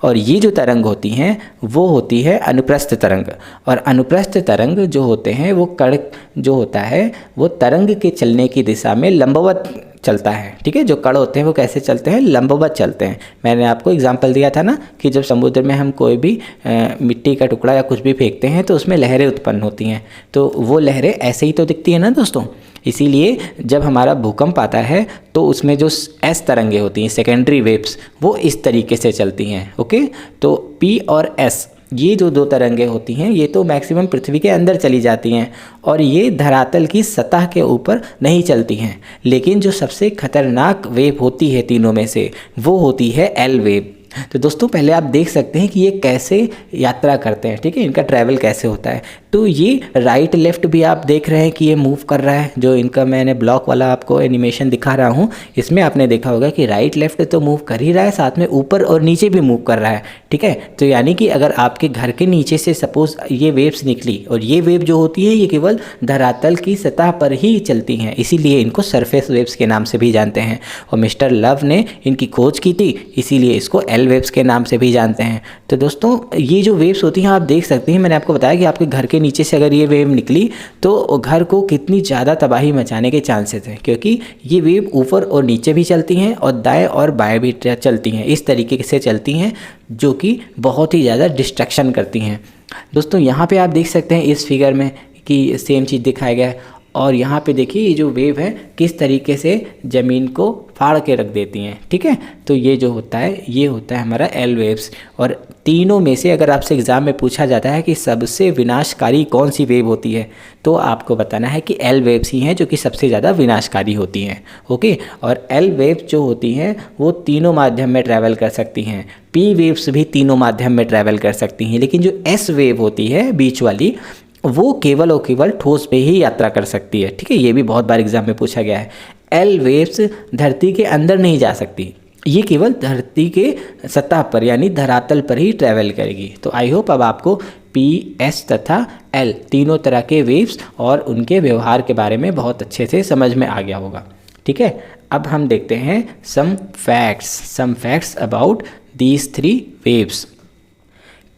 और ये जो तरंग होती हैं वो होती है अनुप्रस्थ तरंग। और अनुप्रस्थ तरंग तरंग जो होते हैं वो कण जो होता है वो तरंग के चलने की दिशा में लंबवत चलता है। ठीक है, जो कण होते हैं वो कैसे चलते हैं, लंबवत चलते हैं। मैंने आपको एग्जांपल दिया था ना कि जब समुद्र में हम कोई भी मिट्टी का टुकड़ा या कुछ भी फेंकते हैं तो उसमें लहरें उत्पन्न होती हैं, तो वो लहरें ऐसे ही तो दिखती है ना दोस्तों। इसीलिए जब हमारा भूकंप आता है तो उसमें जो एस तरंगे होती हैं, सेकेंडरी वेव्स, वो इस तरीके से चलती हैं। ओके, तो पी और एस ये जो दो तरंगे होती हैं ये तो मैक्सिमम पृथ्वी के अंदर चली जाती हैं और ये धरातल की सतह के ऊपर नहीं चलती हैं। लेकिन जो सबसे खतरनाक वेव होती है तीनों में से वो होती है एल वेव। तो दोस्तों पहले आप देख सकते हैं कि ये कैसे यात्रा करते हैं, ठीक है, इनका ट्रैवल कैसे होता है। तो ये राइट लेफ्ट भी आप देख रहे हैं कि ये मूव कर रहा है। जो इनका मैंने ब्लॉक वाला आपको एनिमेशन दिखा रहा हूँ, इसमें आपने देखा होगा कि राइट लेफ्ट तो मूव कर ही रहा है, साथ में ऊपर और नीचे भी मूव कर रहा है। ठीक है, तो यानी कि अगर आपके घर के नीचे से सपोज ये वेव्स निकली और ये वेव जो होती है ये केवल धरातल की सतह पर ही चलती हैं, इसीलिए इनको सरफेस वेव्स के नाम से भी जानते हैं। और मिस्टर लव ने इनकी खोज की थी, इसीलिए इसको एल वेव्स के नाम से भी जानते हैं। तो दोस्तों ये जो वेव्स होती हैं आप देख सकते हैं, मैंने आपको बताया कि आपके घर के नीचे से अगर ये वेव निकली तो घर को कितनी ज़्यादा तबाही मचाने के चांसेस हैं, क्योंकि ये वेव ऊपर और नीचे भी चलती हैं और दाएं और बाएं भी चलती हैं, इस तरीके से चलती हैं जो कि बहुत ही ज़्यादा डिस्ट्रैक्शन करती हैं। दोस्तों यहाँ पे आप देख सकते हैं इस फिगर में कि सेम चीज़ दिखाया गया है और यहाँ पे देखिए ये जो वेव है किस तरीके से ज़मीन को फाड़ के रख देती हैं। ठीक है, तो ये जो होता है ये होता है हमारा एल वेव्स। और तीनों में से अगर आपसे एग्ज़ाम में पूछा जाता है कि सबसे विनाशकारी कौन सी वेव होती है तो आपको बताना है कि एल वेव्स ही हैं जो कि सबसे ज़्यादा विनाशकारी होती हैं। ओके, और एल वेव्स जो होती हैं वो तीनों माध्यम में ट्रैवल कर सकती हैं, पी वेव्स भी तीनों माध्यम में ट्रैवल कर सकती हैं, लेकिन जो एस वेव होती है बीच वाली वो केवल और केवल ठोस पे ही यात्रा कर सकती है। ठीक है, ये भी बहुत बार एग्जाम में पूछा गया है। एल वेव्स धरती के अंदर नहीं जा सकती, ये केवल धरती के सतह पर यानी धरातल पर ही ट्रैवल करेगी। तो आई होप अब आपको पी, एस तथा एल तीनों तरह के वेव्स और उनके व्यवहार के बारे में बहुत अच्छे से समझ में आ गया होगा। ठीक है, अब हम देखते हैं some facts about these three waves.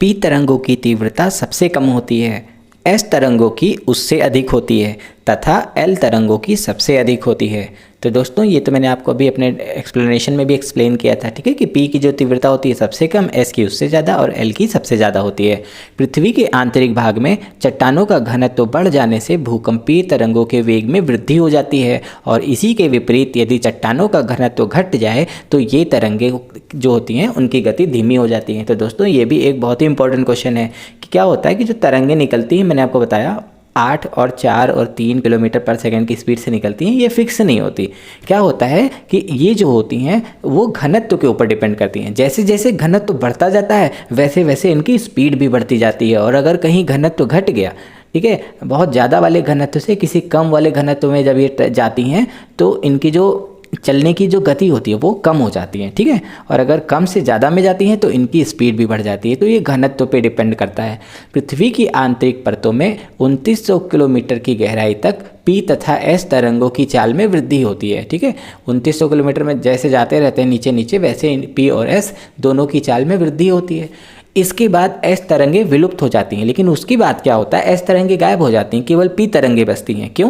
P तरंगों की तीव्रता सबसे कम होती है, एस तरंगों की उससे अधिक होती है तथा एल तरंगों की सबसे अधिक होती है। तो दोस्तों ये तो मैंने आपको अभी अपने एक्सप्लेनेशन में भी एक्सप्लेन किया था। ठीक है, कि पी की जो तीव्रता होती है सबसे कम, एस की उससे ज़्यादा और एल की सबसे ज़्यादा होती है। पृथ्वी के आंतरिक भाग में चट्टानों का घनत्व बढ़ जाने से भूकंपीय तरंगों के वेग में वृद्धि हो जाती है और इसी के विपरीत यदि चट्टानों का घनत्व घट जाए तो ये तरंगे जो होती हैं उनकी गति धीमी हो जाती है। तो दोस्तों ये भी एक बहुत ही इंपॉर्टेंट क्वेश्चन है कि क्या होता है कि जो तरंगें निकलती हैं, मैंने आपको बताया 8 और 4 और 3 किलोमीटर पर सेकंड की स्पीड से निकलती हैं, ये फिक्स नहीं होती। क्या होता है कि ये जो होती हैं वो घनत्व के ऊपर डिपेंड करती हैं। जैसे जैसे घनत्व बढ़ता जाता है वैसे वैसे इनकी स्पीड भी बढ़ती जाती है। और अगर कहीं घनत्व घट गया, ठीक है, बहुत ज़्यादा वाले घनत्व से किसी कम वाले घनत्व में जब ये जाती हैं तो इनकी जो चलने की जो गति होती है वो कम हो जाती है। ठीक है, और अगर कम से ज़्यादा में जाती हैं तो इनकी स्पीड भी बढ़ जाती है। तो ये घनत्व पे डिपेंड करता है। पृथ्वी की आंतरिक परतों में 2900 किलोमीटर की गहराई तक पी तथा एस तरंगों की चाल में वृद्धि होती है। ठीक है, 2900 किलोमीटर में जैसे जाते रहते हैं नीचे नीचे वैसे पी और एस दोनों की चाल में वृद्धि होती है। इसके बाद एस तरंगे विलुप्त हो जाती हैं, लेकिन उसके बाद क्या होता है, एस तरंगे गायब हो जाती हैं, केवल पी तरंगे बचती हैं। क्यों?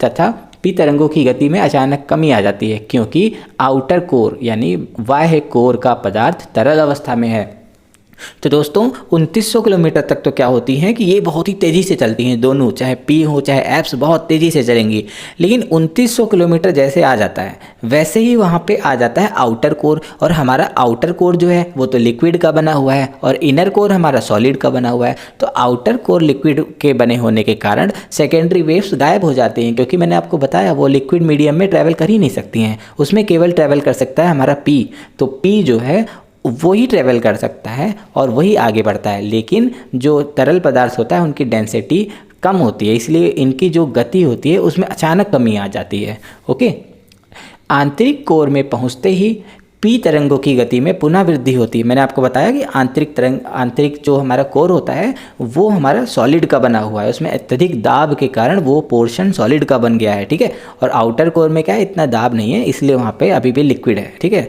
तथा पी तरंगों की गति में अचानक कमी आ जाती है क्योंकि आउटर कोर यानी बाह्य कोर का पदार्थ तरल अवस्था में है। तो दोस्तों 2900 किलोमीटर तक तो क्या होती हैं कि ये बहुत ही तेज़ी से चलती हैं, दोनों चाहे पी हो चाहे एप्स बहुत तेज़ी से चलेंगी। लेकिन 2900 किलोमीटर जैसे आ जाता है वैसे ही वहाँ पे आ जाता है आउटर कोर, और हमारा आउटर कोर जो है वो तो लिक्विड का बना हुआ है और इनर कोर हमारा सॉलिड का बना हुआ है। तो आउटर कोर लिक्विड के बने होने के कारण सेकेंडरी वेव्स गायब हो जाती हैं, क्योंकि मैंने आपको बताया वो लिक्विड मीडियम में ट्रैवल कर ही नहीं सकती हैं, उसमें केवल ट्रैवल कर सकता है हमारा पी। तो पी जो है वही ट्रैवल कर सकता है और वही आगे बढ़ता है, लेकिन जो तरल पदार्थ होता है उनकी डेंसिटी कम होती है, इसलिए इनकी जो गति होती है उसमें अचानक कमी आ जाती है। ओके, आंतरिक कोर में पहुंचते ही पी तरंगों की गति में पुनः वृद्धि होती है। मैंने आपको बताया कि आंतरिक जो हमारा कोर होता है वो हमारा सॉलिड का बना हुआ है, उसमें अत्यधिक दाब के कारण वो पोर्शन सॉलिड का बन गया है। ठीक है, और आउटर कोर में क्या है, इतना दाब नहीं है, इसलिए वहाँ पे अभी भी लिक्विड है। ठीक है,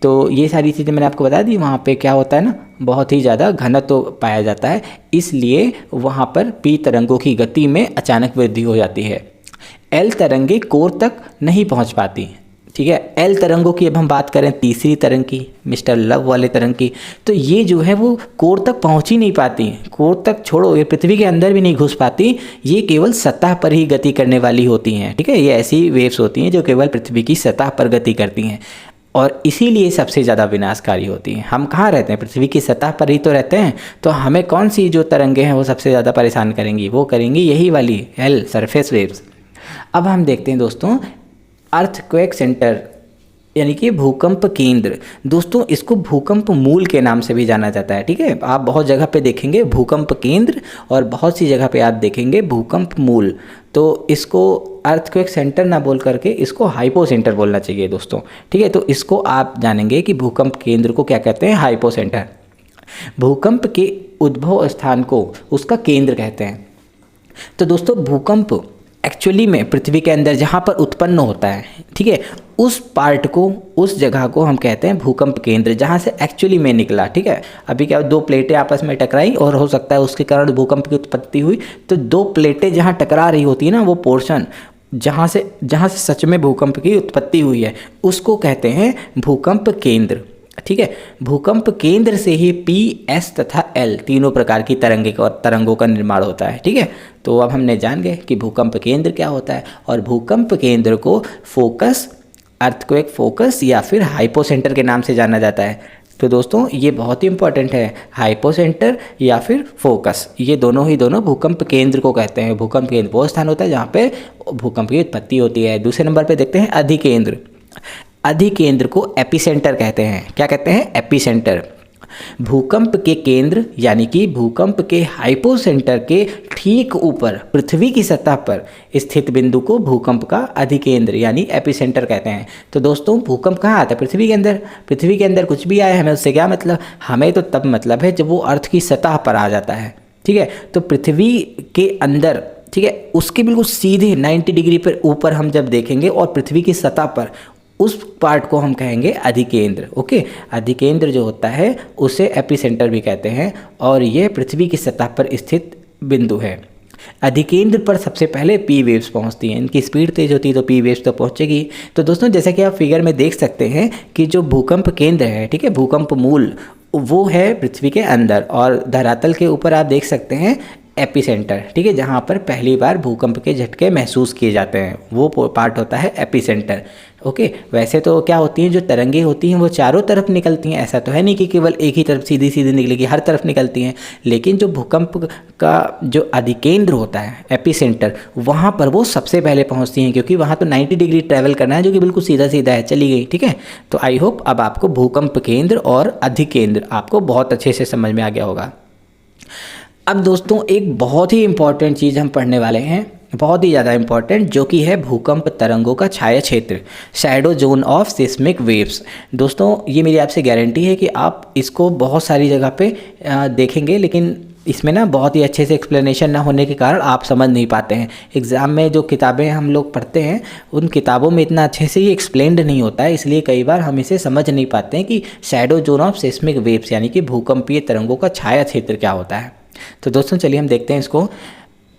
तो ये सारी चीज़ें मैंने आपको बता दी। वहाँ पे क्या होता है ना, बहुत ही ज़्यादा घनत्व पाया जाता है, इसलिए वहाँ पर पी तरंगों की गति में अचानक वृद्धि हो जाती है। एल तरंगे कोर तक नहीं पहुँच पाती, ठीक है। एल तरंगों की अब हम बात करें, तीसरी तरंग की, मिस्टर लव वाले तरंग की, तो ये जो है वो कोर तक पहुंच ही नहीं पाती। कोर तक छोड़ो, ये पृथ्वी के अंदर भी नहीं घुस पाती, ये केवल सतह पर ही गति करने वाली होती हैं, ठीक है। ये ऐसी वेव्स होती हैं जो केवल पृथ्वी की सतह पर गति करती हैं और इसीलिए सबसे ज़्यादा विनाशकारी होती हैं। हम कहाँ रहते हैं, पृथ्वी की सतह पर ही तो रहते हैं, तो हमें कौन सी जो तरंगे हैं वो सबसे ज़्यादा परेशान करेंगी, वो करेंगी यही वाली एल, सरफेस वेव्स। अब हम देखते हैं दोस्तों अर्थक्वेक सेंटर यानी कि भूकंप केंद्र। दोस्तों इसको भूकंप मूल के नाम से भी जाना जाता है, ठीक है। आप बहुत जगह पे देखेंगे भूकंप केंद्र और बहुत सी जगह पे आप देखेंगे भूकंप मूल। तो इसको अर्थक्वेक सेंटर ना बोल करके इसको हाइपो सेंटर बोलना चाहिए दोस्तों, ठीक है। तो इसको आप जानेंगे कि भूकंप केंद्र को क्या कहते हैं, हाइपो सेंटर। भूकंप के उद्भव स्थान को उसका केंद्र कहते हैं। तो दोस्तों भूकंप एक्चुअली में पृथ्वी के अंदर जहाँ पर उत्पन्न होता है, ठीक है, उस पार्ट को, उस जगह को हम कहते हैं भूकंप केंद्र, जहाँ से एक्चुअली में निकला, ठीक है। अभी क्या दो प्लेटें आपस में टकराई और हो सकता है उसके कारण भूकंप की उत्पत्ति हुई, तो दो प्लेटें जहाँ टकरा रही होती है ना, वो पोर्शन जहाँ से सच में भूकंप की उत्पत्ति हुई है, उसको कहते हैं भूकंप केंद्र, ठीक है। भूकंप केंद्र से ही पी, एस तथा एल तीनों प्रकार की तरंगों का निर्माण होता है, ठीक है। तो अब हमने जान गए कि भूकंप केंद्र क्या होता है, और भूकंप केंद्र को फोकस, अर्थक्वेक फोकस या फिर हाइपोसेंटर के नाम से जाना जाता है। तो दोस्तों ये बहुत ही इंपॉर्टेंट है, हाइपोसेंटर या फिर फोकस, ये दोनों भूकंप केंद्र को कहते हैं। भूकंप केंद्र वो स्थान होता है जहाँ पे भूकंप की उत्पत्ति होती है। दूसरे नंबर पे देखते हैं अधिकेंद्र। अधिकेंद्र को एपिसेंटर कहते हैं। क्या कहते हैं, एपिसेंटर। भूकंप के केंद्र यानी कि भूकंप के हाइपोसेंटर के ठीक ऊपर पृथ्वी की सतह पर स्थित बिंदु को भूकंप का अधिकेंद्र यानी एपिसेंटर कहते हैं। तो दोस्तों भूकंप कहाँ आता है, पृथ्वी के अंदर। पृथ्वी के अंदर कुछ भी आए, हमें उससे क्या मतलब, हमें तो तब मतलब है जब वो अर्थ की सतह पर आ जाता है, ठीक है। तो पृथ्वी के अंदर, ठीक है, उसके बिल्कुल सीधे 90 डिग्री पर ऊपर हम जब देखेंगे और पृथ्वी की सतह पर, उस पार्ट को हम कहेंगे अधिकेंद्र। ओके, अधिकेंद्र जो होता है उसे एपिसेंटर भी कहते हैं और ये पृथ्वी की सतह पर स्थित बिंदु है। अधिकेंद्र पर सबसे पहले पी वेव्स पहुंचती हैं। इनकी स्पीड तेज होती है तो पी वेव्स तो पहुंचेगी। तो दोस्तों जैसा कि आप फिगर में देख सकते हैं कि जो भूकंप केंद्र है, ठीक है, भूकंप मूल, वो है पृथ्वी के अंदर और धरातल के ऊपर आप देख सकते हैं एपिसेंटर, ठीक है, जहाँ पर पहली बार भूकंप के झटके महसूस किए जाते हैं, वो पार्ट होता है एपिसेंटर। ओके, वैसे तो क्या होती हैं, जो तरंगे होती हैं वो चारों तरफ निकलती हैं। ऐसा तो है नहीं कि केवल एक ही तरफ सीधी सीधी निकलेगी, हर तरफ निकलती हैं। लेकिन जो भूकंप का जो अधिकेंद्र होता है एपिसेंटर, वहाँ पर वो सबसे पहले पहुँचती हैं, क्योंकि वहाँ तो 90 डिग्री ट्रैवल करना है, जो कि बिल्कुल सीधा सीधा है, चली गई, ठीक है। तो आई होप अब आपको भूकंप केंद्र और अधिकेंद्र आपको बहुत अच्छे से समझ में आ गया होगा। अब दोस्तों एक बहुत ही इंपॉर्टेंट चीज़ हम पढ़ने वाले हैं, बहुत ही ज़्यादा इंपॉर्टेंट, जो कि है भूकंप तरंगों का छाया क्षेत्र, shadow zone of seismic waves. दोस्तों ये मेरी आपसे गारंटी है कि आप इसको बहुत सारी जगह पे देखेंगे, लेकिन इसमें ना बहुत ही अच्छे से एक्सप्लेनेशन ना होने के कारण आप समझ नहीं पाते हैं। एग्ज़ाम में जो किताबें हम लोग पढ़ते हैं उन किताबों में इतना अच्छे से ये एक्सप्लेन्ड नहीं होता है, इसलिए कई बार हम इसे समझ नहीं पाते हैं कि shadow zone of seismic waves यानी कि भूकंपीय तरंगों का छाया क्षेत्र क्या होता है। तो दोस्तों चलिए हम देखते हैं इसको।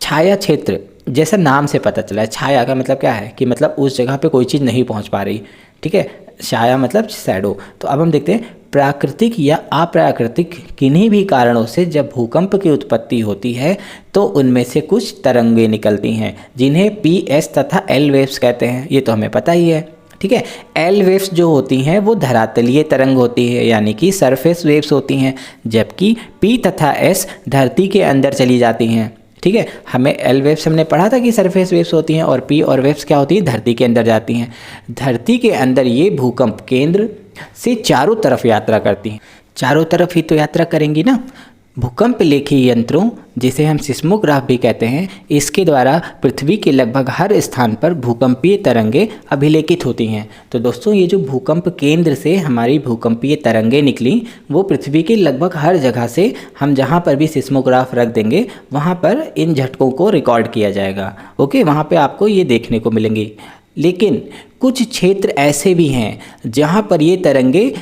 छाया क्षेत्र, जैसा नाम से पता चला है, छाया का मतलब क्या है कि मतलब उस जगह पे कोई चीज़ नहीं पहुंच पा रही, ठीक है, छाया मतलब शैडो। तो अब हम देखते हैं प्राकृतिक या अप्राकृतिक किन्हीं भी कारणों से जब भूकंप की उत्पत्ति होती है तो उनमें से कुछ तरंगें निकलती हैं, जिन्हें पी, एस तथा एल वेव्स कहते हैं। ये तो हमें पता ही है, ठीक है। एल वेव्स जो होती हैं वो धरातलीय तरंग होती है, यानी कि सरफेस वेव्स होती हैं, जबकि पी तथा एस धरती के अंदर चली जाती हैं, ठीक है। हमें एल वेव्स हमने पढ़ा था कि सरफेस वेव्स होती हैं और पी और वेव्स क्या होती हैं, धरती के अंदर जाती हैं। धरती के अंदर ये भूकंप केंद्र से चारों तरफ यात्रा करती हैं। चारों तरफ ही तो यात्रा करेंगी ना। भूकंप लेखी यंत्रों, जिसे हम सिस्मोग्राफ भी कहते हैं, इसके द्वारा पृथ्वी के लगभग हर स्थान पर भूकंपीय तरंगें अभिलेखित होती हैं। तो दोस्तों ये जो भूकंप केंद्र से हमारी भूकंपीय तरंगें निकली, वो पृथ्वी के लगभग हर जगह से हम जहाँ पर भी सिस्मोग्राफ रख देंगे वहाँ पर इन झटकों को रिकॉर्ड किया जाएगा। ओके, वहाँ पर आपको ये देखने को मिलेंगी। लेकिन कुछ क्षेत्र ऐसे भी हैं जहाँ पर ये तरंगे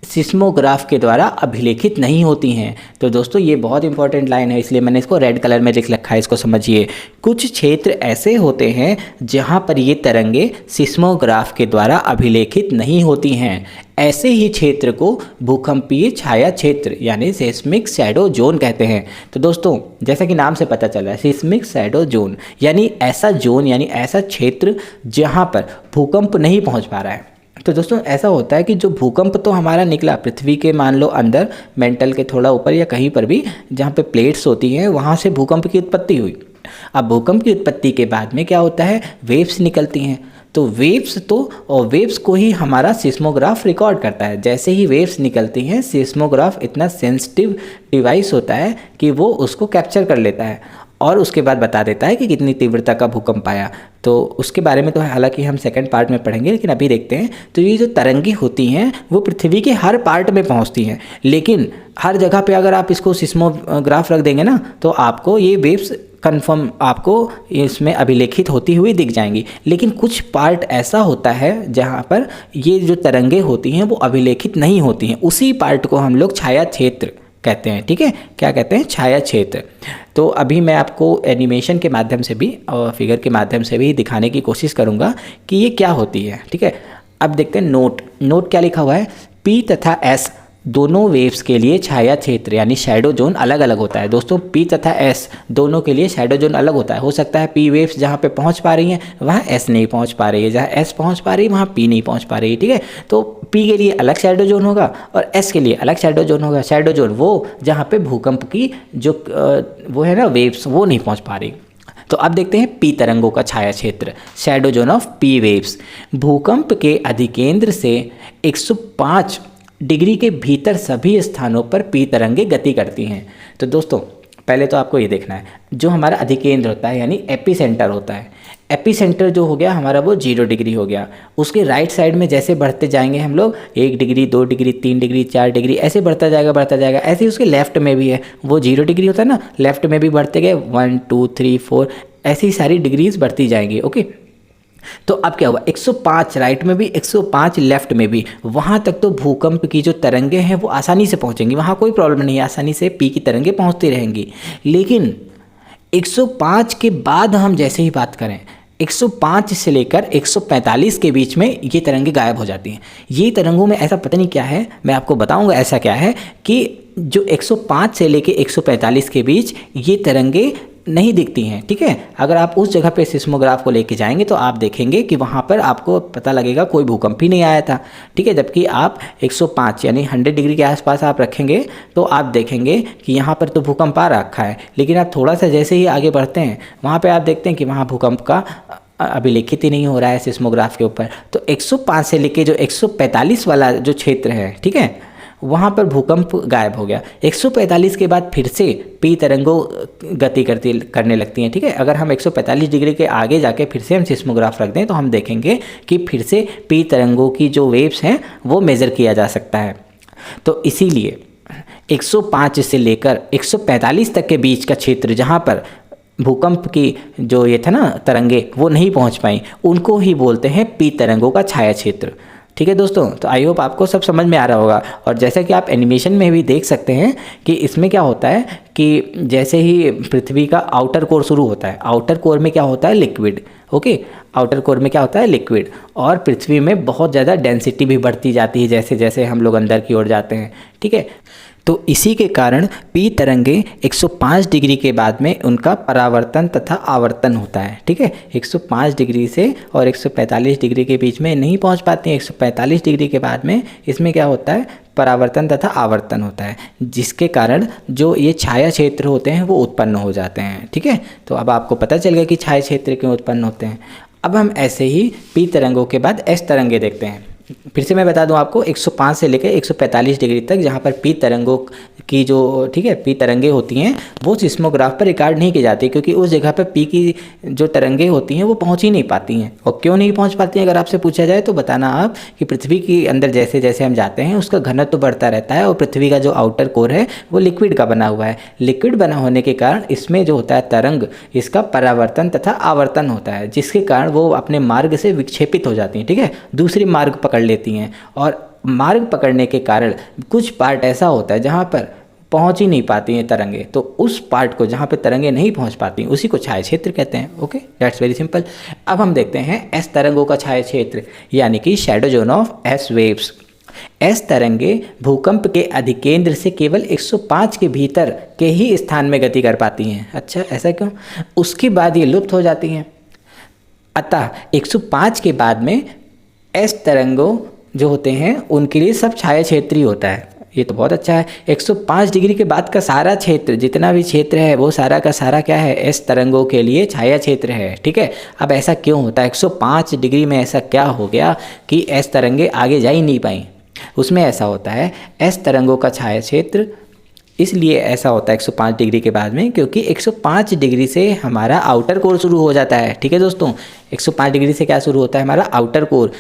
सिस्मोग्राफ के द्वारा अभिलेखित नहीं होती हैं। तो दोस्तों ये बहुत इंपॉर्टेंट लाइन है, इसलिए मैंने इसको रेड कलर में लिख रखा है, इसको समझिए। कुछ क्षेत्र ऐसे होते हैं जहां पर ये तरंगे सिस्मोग्राफ के द्वारा अभिलेखित नहीं होती हैं। ऐसे ही क्षेत्र को भूकंपीय छाया क्षेत्र यानी सेस्मिक शैडो जोन कहते हैं। तो दोस्तों जैसा कि नाम से पता चल रहा है, सेस्मिक शैडो जोन यानी ऐसा जोन यानी ऐसा क्षेत्र जहां पर भूकंप नहीं पहुंच पा रहा है। तो दोस्तों ऐसा होता है कि जो भूकंप तो हमारा निकला पृथ्वी के मान लो अंदर, मेंटल के थोड़ा ऊपर या कहीं पर भी जहाँ पे प्लेट्स होती हैं, वहाँ से भूकंप की उत्पत्ति हुई। अब भूकंप की उत्पत्ति के बाद में क्या होता है, वेव्स निकलती हैं। तो वेव्स को ही हमारा सिस्मोग्राफ रिकॉर्ड करता है। जैसे ही वेव्स निकलती हैं, सिस्मोग्राफ इतना सेंसिटिव डिवाइस होता है कि वो उसको कैप्चर कर लेता है और उसके बाद बता देता है कि कितनी तीव्रता का भूकंप आया। तो उसके बारे में तो हालांकि हम सेकंड पार्ट में पढ़ेंगे, लेकिन अभी देखते हैं। तो ये जो तरंगी होती हैं वो पृथ्वी के हर पार्ट में पहुंचती हैं, लेकिन हर जगह पे अगर आप इसको सिस्मोग्राफ रख देंगे ना, तो आपको ये वेव्स कन्फर्म आपको इसमें अभिलेखित होती हुई दिख जाएंगी। लेकिन कुछ पार्ट ऐसा होता है जहाँ पर ये जो तरंगे होती हैं वो अभिलेखित नहीं होती हैं। उसी पार्ट को हम लोग छाया क्षेत्र कहते हैं। ठीक है, क्या कहते हैं, छाया क्षेत्र। तो अभी मैं आपको एनिमेशन के माध्यम से भी और फिगर के माध्यम से भी दिखाने की कोशिश करूँगा कि ये क्या होती है। ठीक है, अब देखते हैं नोट क्या लिखा हुआ है। P तथा S दोनों वेव्स के लिए छाया क्षेत्र यानी शैडो जोन अलग अलग होता है। दोस्तों P तथा S दोनों के लिए शैडो जोन अलग होता है। हो सकता है P वेव्स जहाँ पे पहुँच पा रही हैं वहाँ S नहीं पहुँच पा रही है, जहाँ S पहुँच पा रही है वहाँ P नहीं पहुँच पा रही है। ठीक है, तो P के लिए अलग शैडो जोन होगा और S के लिए अलग शैडो जोन होगा। शैडो जोन वो जहाँ पे भूकंप की जो वो है ना वेव्स वो नहीं पहुँच पा रही। तो अब देखते हैं पी तरंगों का छाया क्षेत्र, shadow zone of P waves. भूकंप के अधिकेंद्र से 105 डिग्री के भीतर सभी स्थानों पर पी तरंगे गति करती हैं। तो दोस्तों पहले तो आपको ये देखना है, जो हमारा अधिकेंद्र होता है यानी एपी सेंटर होता है, एपी सेंटर जो हो गया हमारा वो 0 डिग्री हो गया। उसके राइट साइड में जैसे बढ़ते जाएंगे हम लोग 1 डिग्री 2 डिग्री 3 डिग्री 4 डिग्री ऐसे बढ़ता जाएगा। ऐसे ही उसके लेफ्ट में भी है, वो 0 डिग्री होता है ना, लेफ्ट में भी बढ़ते गए 1 2 3 4 ऐसी सारी डिग्रीज बढ़ती जाएंगी। ओके, तो अब क्या हुआ, 105 राइट में भी 105 लेफ्ट में भी, वहाँ तक तो भूकंप की जो तरंगे हैं वो आसानी से पहुँचेंगी, वहाँ कोई प्रॉब्लम नहीं है, आसानी से पी की तरंगे पहुँचती रहेंगी। लेकिन 105 के बाद हम जैसे ही बात करें, 105 से लेकर 145 के बीच में ये तरंगे गायब हो जाती हैं। ये तरंगों में ऐसा पता नहीं क्या है, मैं आपको बताऊंगा ऐसा क्या है कि जो 105 से लेकर 145 के बीच ये तरंगे नहीं दिखती हैं। ठीक है, अगर आप उस जगह पे सिस्मोग्राफ को लेके जाएंगे तो आप देखेंगे कि वहाँ पर आपको पता लगेगा कोई भूकंप ही नहीं आया था। ठीक है, जबकि आप 105 यानी 100 डिग्री के आसपास आप रखेंगे तो आप देखेंगे कि यहाँ पर तो भूकंप आ रखा है, लेकिन आप थोड़ा सा जैसे ही आगे बढ़ते हैं वहाँ पर आप देखते हैं कि वहाँ भूकंप का अभिलेखित ही नहीं हो रहा है सिस्मोग्राफ के ऊपर। तो 105 से लेके जो 145 वाला जो क्षेत्र है, ठीक है, वहाँ पर भूकंप गायब हो गया। 145 के बाद फिर से पी तरंगों गति करने लगती हैं। ठीक है, अगर हम 145 डिग्री के आगे जाके फिर से हम सिस्मोग्राफ रख दें तो हम देखेंगे कि फिर से पी तरंगों की जो वेव्स हैं वो मेज़र किया जा सकता है। तो इसीलिए 105 से लेकर 145 तक के बीच का क्षेत्र जहाँ पर भूकंप की जो ये था ना तरंगे वो नहीं पहुँच पाई, उनको ही बोलते हैं पी तरंगों का छाया क्षेत्र। ठीक है दोस्तों, तो आई होप आपको सब समझ में आ रहा होगा। और जैसा कि आप एनिमेशन में भी देख सकते हैं कि इसमें क्या होता है कि जैसे ही पृथ्वी का आउटर कोर शुरू होता है, आउटर कोर में क्या होता है, लिक्विड। ओके, आउटर कोर में क्या होता है, लिक्विड, और पृथ्वी में बहुत ज़्यादा डेंसिटी भी बढ़ती जाती है जैसे जैसे हम लोग अंदर की ओर जाते हैं। ठीक है, तो इसी के कारण पी तरंगे 105 डिग्री के बाद में उनका परावर्तन तथा आवर्तन होता है। ठीक है, 105 डिग्री से और 145 डिग्री के बीच में नहीं पहुंच पाती हैं। 145 डिग्री के बाद में इसमें क्या होता है, परावर्तन तथा आवर्तन होता है, जिसके कारण जो ये छाया क्षेत्र होते हैं वो उत्पन्न हो जाते हैं। ठीक है, तो अब आपको पता चल गया कि छाया क्षेत्र क्यों उत्पन्न होते हैं। अब हम ऐसे ही पी तरंगों के बाद एस तरंगे देखते हैं। फिर से मैं बता दूं आपको, 105 से लेकर 145 डिग्री तक जहां पर पी तरंगों की जो, ठीक है, पी तरंगे होती हैं वो सिस्मोग्राफ पर रिकॉर्ड नहीं की जाती, क्योंकि उस जगह पर पी की जो तरंगे होती हैं वो पहुंच ही नहीं पाती हैं। और क्यों नहीं पहुंच पाती हैं अगर आपसे पूछा जाए तो बताना आप कि पृथ्वी के अंदर जैसे जैसे हम जाते हैं उसका घनत्व तो बढ़ता रहता है और पृथ्वी का जो आउटर कोर है वो लिक्विड का बना हुआ है। लिक्विड बना होने के कारण इसमें जो होता है तरंग, इसका परावर्तन तथा आवर्तन होता है, जिसके कारण वो अपने मार्ग से विक्षेपित हो जाती हैं। ठीक है, दूसरी मार्ग पकड़ लेती हैं और मार्ग पकड़ने के कारण कुछ पार्ट ऐसा होता है जहाँ पर पहुंच ही नहीं पाती हैं तरंगे, तो उस पार्ट को जहाँ पे तरंगे नहीं पहुंच पाती उसी को छाया क्षेत्र कहते हैं। Okay, that's very simple. अब हम देखते हैं एस तरंगों का छाया क्षेत्र यानी कि shadow zone of S waves. S तरंगे भूकंप के अधिकेंद्र से केवल 105 के भीतर के ही स्थान में गति कर पाती हैं। अच्छा, ऐसा क्यों? उसके बाद ये लुप्त हो जाती हैं। अतः 105 के बाद में एस तरंगों जो होते हैं उनके लिए सब छाया क्षेत्र ही होता है। ये तो बहुत अच्छा है। 105 डिग्री के बाद का सारा क्षेत्र, जितना भी क्षेत्र है वो सारा का सारा क्या है? एस तरंगों के लिए छाया क्षेत्र है। ठीक है, अब ऐसा क्यों होता है? 105 डिग्री में ऐसा क्या हो गया कि एस तरंगे आगे जा ही नहीं पाई? उसमें ऐसा होता है, एस तरंगों का छाया क्षेत्र इसलिए ऐसा होता है 105 डिग्री के बाद में, क्योंकि 105 डिग्री से हमारा आउटर कोर शुरू हो जाता है। ठीक है दोस्तों, 105 डिग्री से क्या शुरू होता है? हमारा आउटर कोर।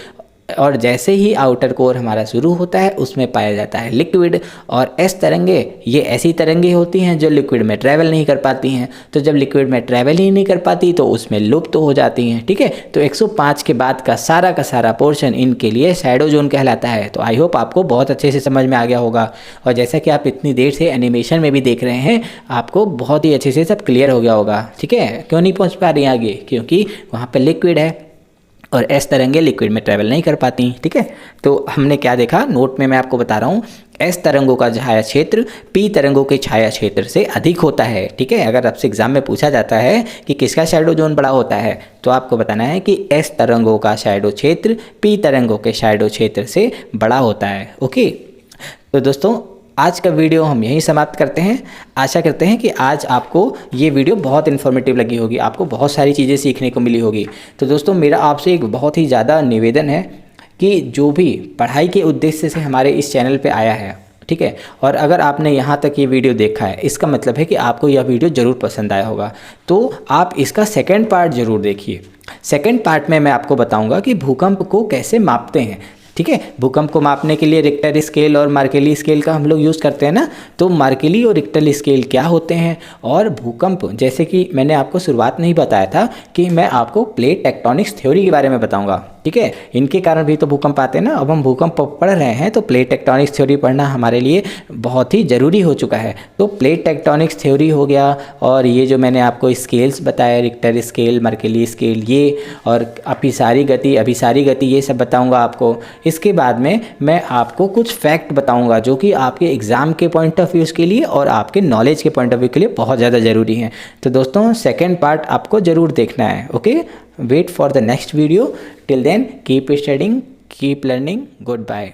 और जैसे ही आउटर कोर हमारा शुरू होता है उसमें पाया जाता है लिक्विड। और एस तरंगे ये ऐसी तरंगे होती हैं जो लिक्विड में ट्रैवल नहीं कर पाती हैं। तो जब लिक्विड में ट्रैवल ही नहीं कर पाती तो उसमें लुप्त हो जाती हैं। ठीक है, तो 105 के बाद का सारा पोर्शन इनके लिए शैडो जोन कहलाता है। तो आई होप आपको बहुत अच्छे से समझ में आ गया होगा। और जैसा कि आप इतनी देर से एनिमेशन में भी देख रहे हैं, आपको बहुत ही अच्छे से सब क्लियर हो गया होगा। ठीक है, क्यों नहीं पहुँच पा रही आगे? क्योंकि वहाँ पर लिक्विड है और एस तरंगे लिक्विड में ट्रैवल नहीं कर पाती। ठीक है, तो हमने क्या देखा नोट में मैं आपको बता रहा हूँ। एस तरंगों का छाया क्षेत्र पी तरंगों के छाया क्षेत्र से अधिक होता है। ठीक है, अगर आपसे एग्जाम में पूछा जाता है कि किसका शैडो जोन बड़ा होता है तो आपको बताना है कि एस तरंगों का शैडो क्षेत्र पी तरंगों के शैडो क्षेत्र से बड़ा होता है। ओके, तो दोस्तों आज का वीडियो हम यहीं समाप्त करते हैं। आशा करते हैं कि आज आपको ये वीडियो बहुत इन्फॉर्मेटिव लगी होगी, आपको बहुत सारी चीज़ें सीखने को मिली होगी। तो दोस्तों मेरा आपसे एक बहुत ही ज़्यादा निवेदन है कि जो भी पढ़ाई के उद्देश्य से हमारे इस चैनल पे आया है, ठीक है, और अगर आपने यहाँ तक ये वीडियो देखा है, इसका मतलब है कि आपको यह वीडियो ज़रूर पसंद आया होगा। तो आप इसका सेकेंड पार्ट ज़रूर देखिए। सेकेंड पार्ट में मैं आपको बताऊँगा कि भूकंप को कैसे मापते हैं। ठीक है, भूकंप को मापने के लिए रिक्टर स्केल और मार्केली स्केल का हम लोग यूज़ करते हैं ना। तो मार्केली और रिक्टर स्केल क्या होते हैं, और भूकंप, जैसे कि मैंने आपको शुरुआत में ही बताया था कि मैं आपको प्लेट टेक्टोनिक्स थ्योरी के बारे में बताऊंगा। ठीक है, इनके कारण भी तो भूकंप आते हैं ना। अब हम भूकंप पढ़ रहे हैं तो प्लेट टेक्टोनिक्स थ्योरी पढ़ना हमारे लिए बहुत ही ज़रूरी हो चुका है। तो प्लेट टेक्टोनिक्स थ्योरी हो गया, और ये जो मैंने आपको स्केल्स बताया, रिक्टर स्केल, मार्केली स्केल, ये और अभिसारी गति, ये सब बताऊंगा आपको। इसके बाद में मैं आपको कुछ फैक्ट बताऊंगा जो कि आपके एग्ज़ाम के पॉइंट ऑफ व्यूज़ के लिए और आपके नॉलेज के पॉइंट ऑफ व्यू के लिए बहुत ज़्यादा ज़रूरी है। तो दोस्तों सेकेंड पार्ट आपको ज़रूर देखना है। Okay, wait for the next video. Till then keep studying, keep learning, good bye.